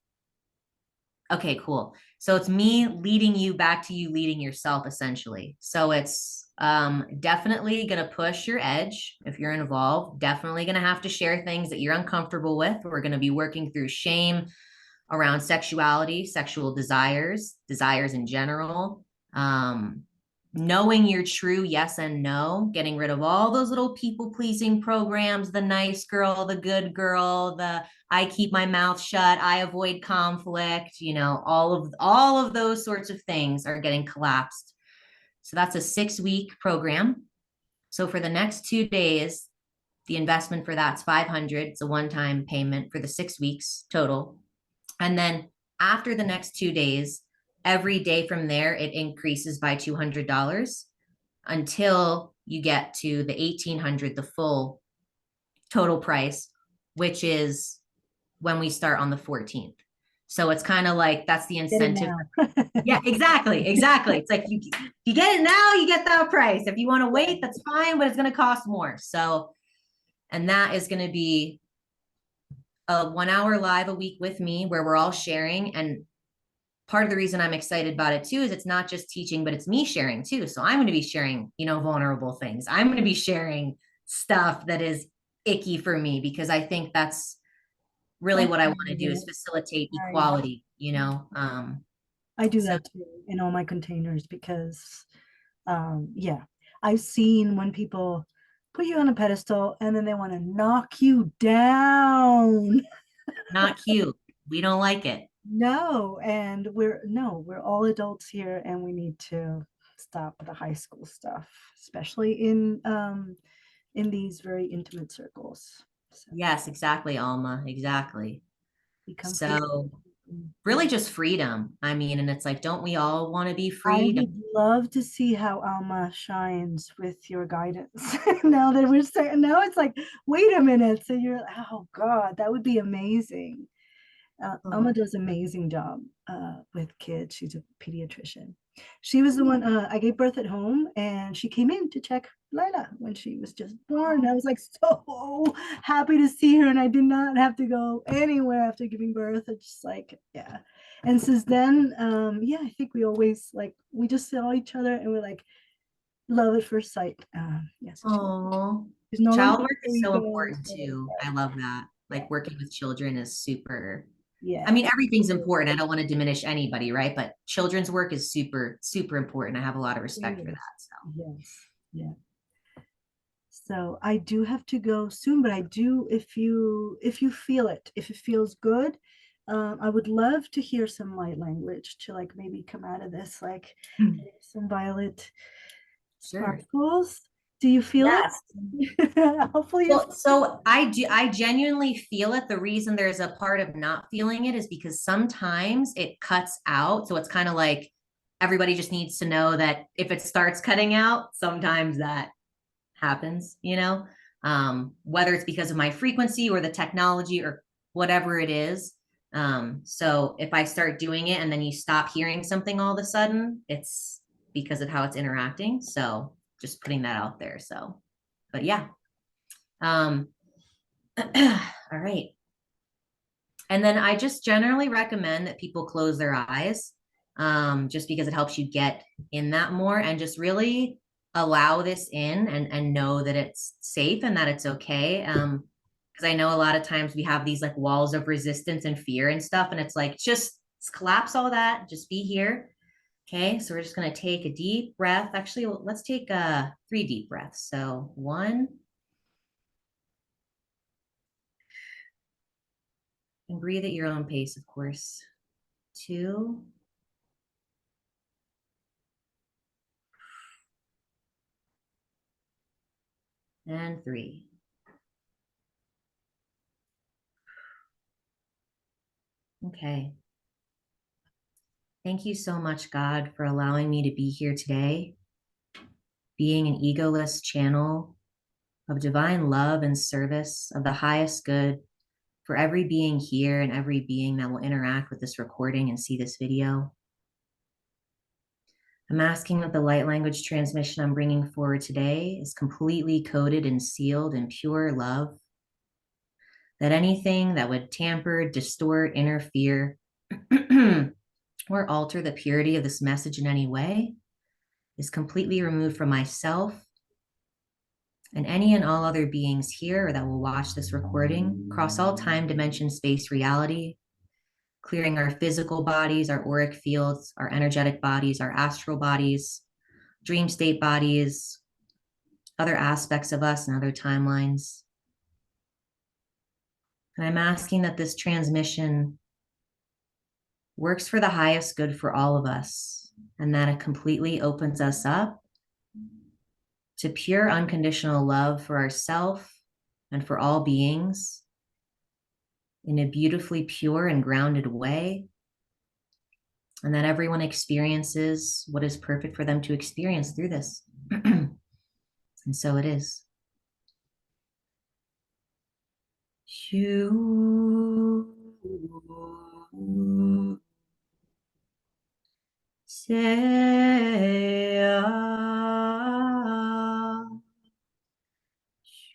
Speaker 2: okay, cool. So it's me leading you back to you leading yourself, essentially. So it's definitely going to push your edge if you're involved. Definitely going to have to share things that you're uncomfortable with. We're going to be working through shame around sexuality, sexual desires, desires in general. Knowing your true yes and no, getting rid of all those little people pleasing programs, the nice girl, the good girl, the I keep my mouth shut, I avoid conflict, all of those sorts of things are getting collapsed. So that's a 6-week program. So for the next 2 days, the investment for that's 500. It's a one-time payment for the 6 weeks total. And then after the next 2 days, every day from there, it increases by $200 until you get to the 1800, the full total price, which is when we start on the 14th. So it's kind of like that's the
Speaker 1: Get it
Speaker 2: incentive.
Speaker 1: now.
Speaker 2: Yeah, exactly. Exactly. It's like you get it now, you get that price. If you want to wait,
Speaker 1: Right.
Speaker 2: that's fine, but it's going to cost more. So, and that is going to be a 1 hour live a week with me where we're all sharing. And part of the reason I'm excited about it too is it's not just teaching, but it's me sharing too. So I'm going to be sharing, vulnerable things. I'm going to be sharing stuff that is icky for me because I think that's really
Speaker 1: That's
Speaker 2: what I
Speaker 1: part
Speaker 2: want to
Speaker 1: of
Speaker 2: do is
Speaker 1: it.
Speaker 2: facilitate
Speaker 1: Right.
Speaker 2: equality,
Speaker 1: I do
Speaker 2: so
Speaker 1: that too in all my containers because, yeah, I've seen when people put you on a pedestal and then they want to knock you down.
Speaker 2: not cute. We don't like it.
Speaker 1: No, and we're no, we're all adults here and we need to stop with the high school stuff, especially in these very intimate circles. So
Speaker 2: Yes, exactly, Alma. Exactly.
Speaker 1: become free.
Speaker 2: So really just freedom. I mean, and it's like, don't we all want to be
Speaker 1: I
Speaker 2: free?
Speaker 1: would love to see how Alma shines with your guidance. Now that we're saying, now it's like, wait a minute. So you're, oh God, that would be amazing. Alma
Speaker 2: Oh,
Speaker 1: does an amazing job with kids. She's a pediatrician. She was the one I gave birth at home, and she came in to check Lila when she was just born. I was like so happy to see her, and I did not have to go anywhere after giving birth. It's just like, yeah. And since then, yeah, I think we always like we just saw each other, and we're like love at first sight. Yeah, so
Speaker 2: oh,
Speaker 1: she's no longer
Speaker 2: child
Speaker 1: in
Speaker 2: work
Speaker 1: Puerto
Speaker 2: is so
Speaker 1: Rico.
Speaker 2: important
Speaker 1: So,
Speaker 2: too. I love that.
Speaker 1: yeah,
Speaker 2: Like working with children is super. I
Speaker 1: yeah,
Speaker 2: mean, everything's important. I don't want to diminish anybody, right? But children's work is super, super important. I have a lot of respect for that.
Speaker 1: it is.
Speaker 2: So,
Speaker 1: Yes, yeah. So I do have to go soon, but I do, if you feel it, if it feels good, I would love to hear some light language to like maybe come out of this, like some violet
Speaker 2: sure.
Speaker 1: sparkles. Do you feel it?
Speaker 2: Yes.
Speaker 1: Hopefully you
Speaker 2: Well, so I do, I genuinely feel it. The reason there's a part of not feeling it is because sometimes it cuts out. So it's kind of like everybody just needs to know that if it starts cutting out, sometimes that happens, whether it's because of my frequency or the technology or whatever it is. So if I start doing it and then you stop hearing something all of a sudden, it's because of how it's interacting. So just putting that out there. So, but yeah. Um, all right. And then I just generally recommend that people close their eyes, just because it helps you get in that more and just really allow this in and know that it's safe and that it's okay. Because I know a lot of times we have these like walls of resistance and fear and stuff, and it's like just collapse all that, just be here. Okay, so we're just gonna take a deep breath. Actually, let's take 3 deep breaths. So 1, and breathe at your own pace, of course. 2, and 3. Okay. Thank you so much, God, for allowing me to be here today, being an egoless channel of divine love and service of the highest good for every being here and every being that will interact with this recording and see this video. I'm asking that the light language transmission I'm bringing forward today is completely coded and sealed in pure love, that anything that would tamper, distort, interfere, or alter the purity of this message in any way is completely removed from myself and any and all other beings here that will watch this recording across all time, dimension, space, reality, clearing our physical bodies, our auric fields, our energetic bodies, our astral bodies, dream state bodies, other aspects of us and other timelines. And I'm asking that this transmission works for the highest good for all of us and that it completely opens us up to pure unconditional love for ourselves and for all beings in a beautifully pure and grounded way, and that everyone experiences what is perfect for them to experience through this. And so it is. You say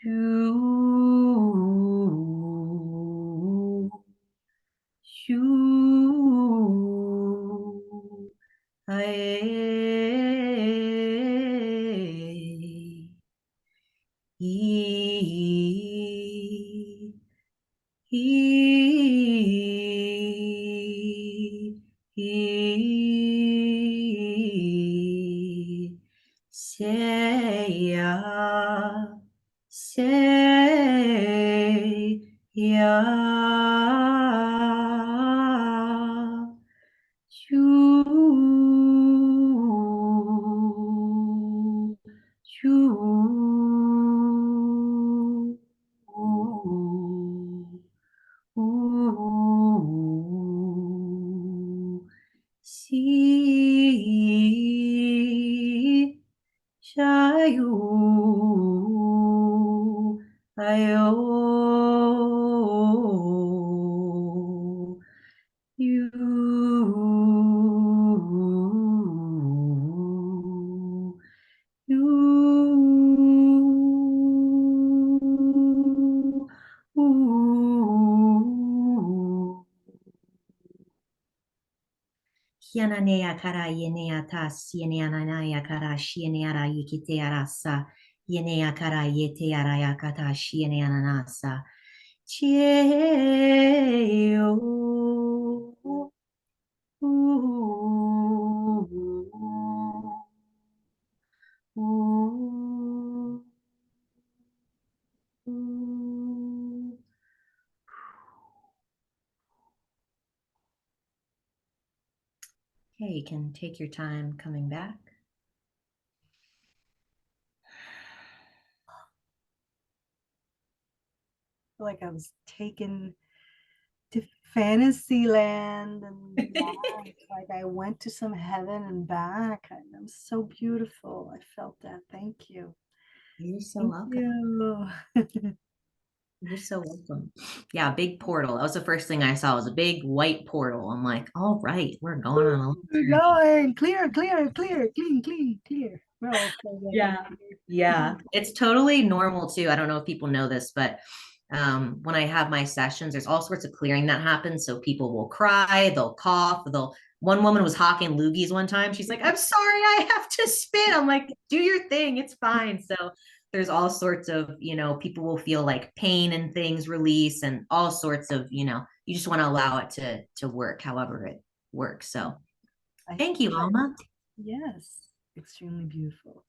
Speaker 2: you I he say say you you ooh, see, shayu, ayo, you, ooh. Hiananea kara yenea tas yeneanaya kara shieneara yikite arasa yenea kara yete arayakata shieneanasa chieo Okay, you can take your time coming back.
Speaker 1: Like I was taken to fantasy land and back. Like I went to some heaven and back. And it was so beautiful. I felt that. Thank you.
Speaker 2: You're so
Speaker 1: Thank
Speaker 2: welcome.
Speaker 1: you.
Speaker 2: You're so welcome. Yeah, big portal. That was the first thing I saw was a big white portal. I'm like, all right, we're going on a little
Speaker 1: We're
Speaker 2: journey.
Speaker 1: going. Clear, clear, clear, clean, clean, clear. We're all so
Speaker 2: Yeah.
Speaker 1: welcome here.
Speaker 2: Yeah, it's totally normal too. I don't know if people know this, but when I have my sessions, there's all sorts of clearing that happens. So people will cry, they'll cough, they'll. One woman was hawking loogies one time. She's like, "I'm sorry, I have to spit." I'm like, "Do your thing, it's fine." So there's all sorts of, people will feel like pain and things release, and all sorts of, you just want to allow it to work, however it works. So
Speaker 1: I
Speaker 2: thank you,
Speaker 1: feel it.
Speaker 2: Alma.
Speaker 1: Yes. Extremely beautiful.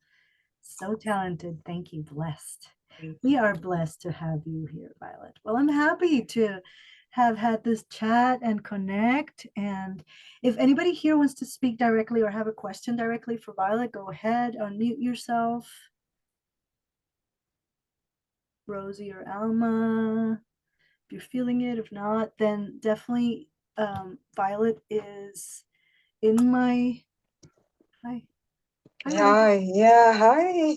Speaker 1: So talented. Thank you. Blessed.
Speaker 2: Thank
Speaker 1: We
Speaker 2: you.
Speaker 1: are blessed to have you here, Violet. Well, I'm happy to have had this chat and connect. And if anybody here wants to speak directly or have a question directly for Violet, go ahead, unmute yourself. Rosie or Alma, if you're feeling it. If not, then definitely Violet is in my. Hi. Hi, Rosie.
Speaker 3: Hi, yeah, hi.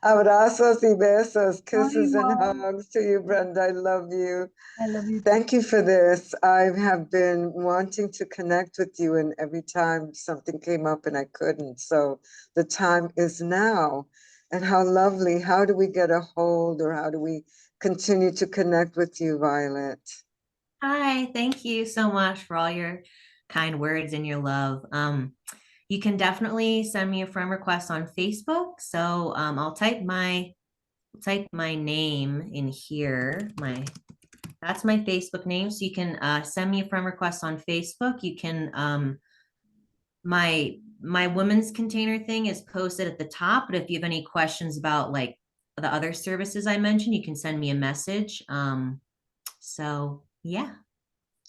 Speaker 3: Abrazos y besos,
Speaker 1: Hi,
Speaker 3: kisses and
Speaker 1: Mom.
Speaker 3: hugs to you, Brenda. I love you.
Speaker 1: I love you too.
Speaker 3: Thank you for this. I have been wanting to connect with you, and every time something came up and I couldn't. So the time is now. And how lovely. How do we get a hold, or how do we continue to connect with you, Violet?
Speaker 2: Hi, thank you so much for all your kind words and your love. You can definitely send me a friend request on Facebook. So I'll type my name in here. That's my Facebook name. So you can send me a friend request on Facebook. You can my women's container thing is posted at the top. But if you have any questions about like the other services I mentioned, you can send me a message. So yeah.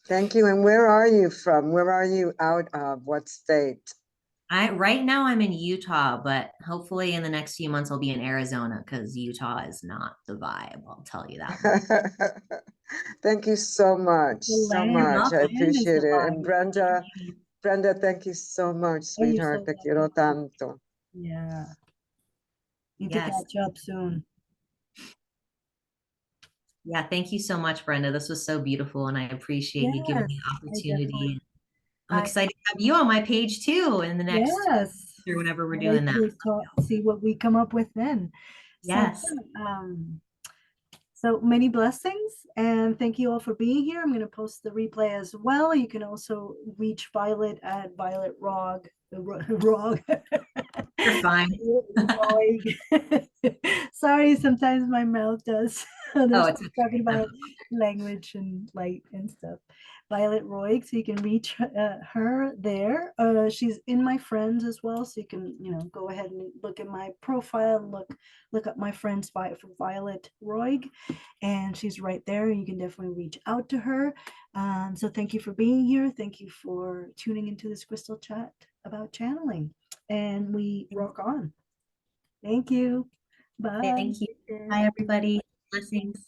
Speaker 3: Thank you. And where are you from? Where are you out of? What state?
Speaker 2: Right now I'm in Utah, but hopefully in the next few months I'll be in Arizona because Utah is not the vibe. I'll tell you that much.
Speaker 3: Thank you so much,
Speaker 1: The
Speaker 3: so
Speaker 2: You're
Speaker 1: land,
Speaker 3: much. I
Speaker 2: welcome.
Speaker 1: land is the
Speaker 3: appreciate it. And
Speaker 1: vibe.
Speaker 3: Brenda, Brenda, thank you so much,
Speaker 1: Oh, you're
Speaker 3: sweetheart.
Speaker 1: so
Speaker 3: Te quiero
Speaker 1: welcome.
Speaker 3: tanto.
Speaker 1: Yeah. Need to
Speaker 2: Yes.
Speaker 1: catch up soon.
Speaker 2: Yeah. Thank you so much, Brenda. This was so beautiful, and I appreciate you giving me
Speaker 1: Yes,
Speaker 2: the
Speaker 1: I definitely,
Speaker 2: opportunity. I'm
Speaker 1: I
Speaker 2: excited to have you on my page too in the next
Speaker 1: yes.
Speaker 2: or whenever we're
Speaker 1: Can't wait
Speaker 2: doing that.
Speaker 1: to talk, see what we come up with then. So,
Speaker 2: Yes.
Speaker 1: yeah, so many blessings, and thank you all for being here. I'm going to post the replay as well. You can also reach Violet at Violet Roig, Roig.
Speaker 2: You're fine.
Speaker 1: Roig. Sorry, sometimes my mouth does.
Speaker 2: Oh,
Speaker 1: There's
Speaker 2: it's
Speaker 1: talking
Speaker 2: okay.
Speaker 1: about language and light and stuff. Violet Roig, so you can reach her there. She's in my friends as well, so you can go ahead and look at my profile, look up my friends Violet Roig, and she's right there. You can definitely reach out to her. So thank you for being here. Thank you for tuning into this crystal chat about channeling, and we rock on. Thank you. Bye.
Speaker 2: Thank you.
Speaker 1: Take care.
Speaker 2: Bye, everybody. Blessings.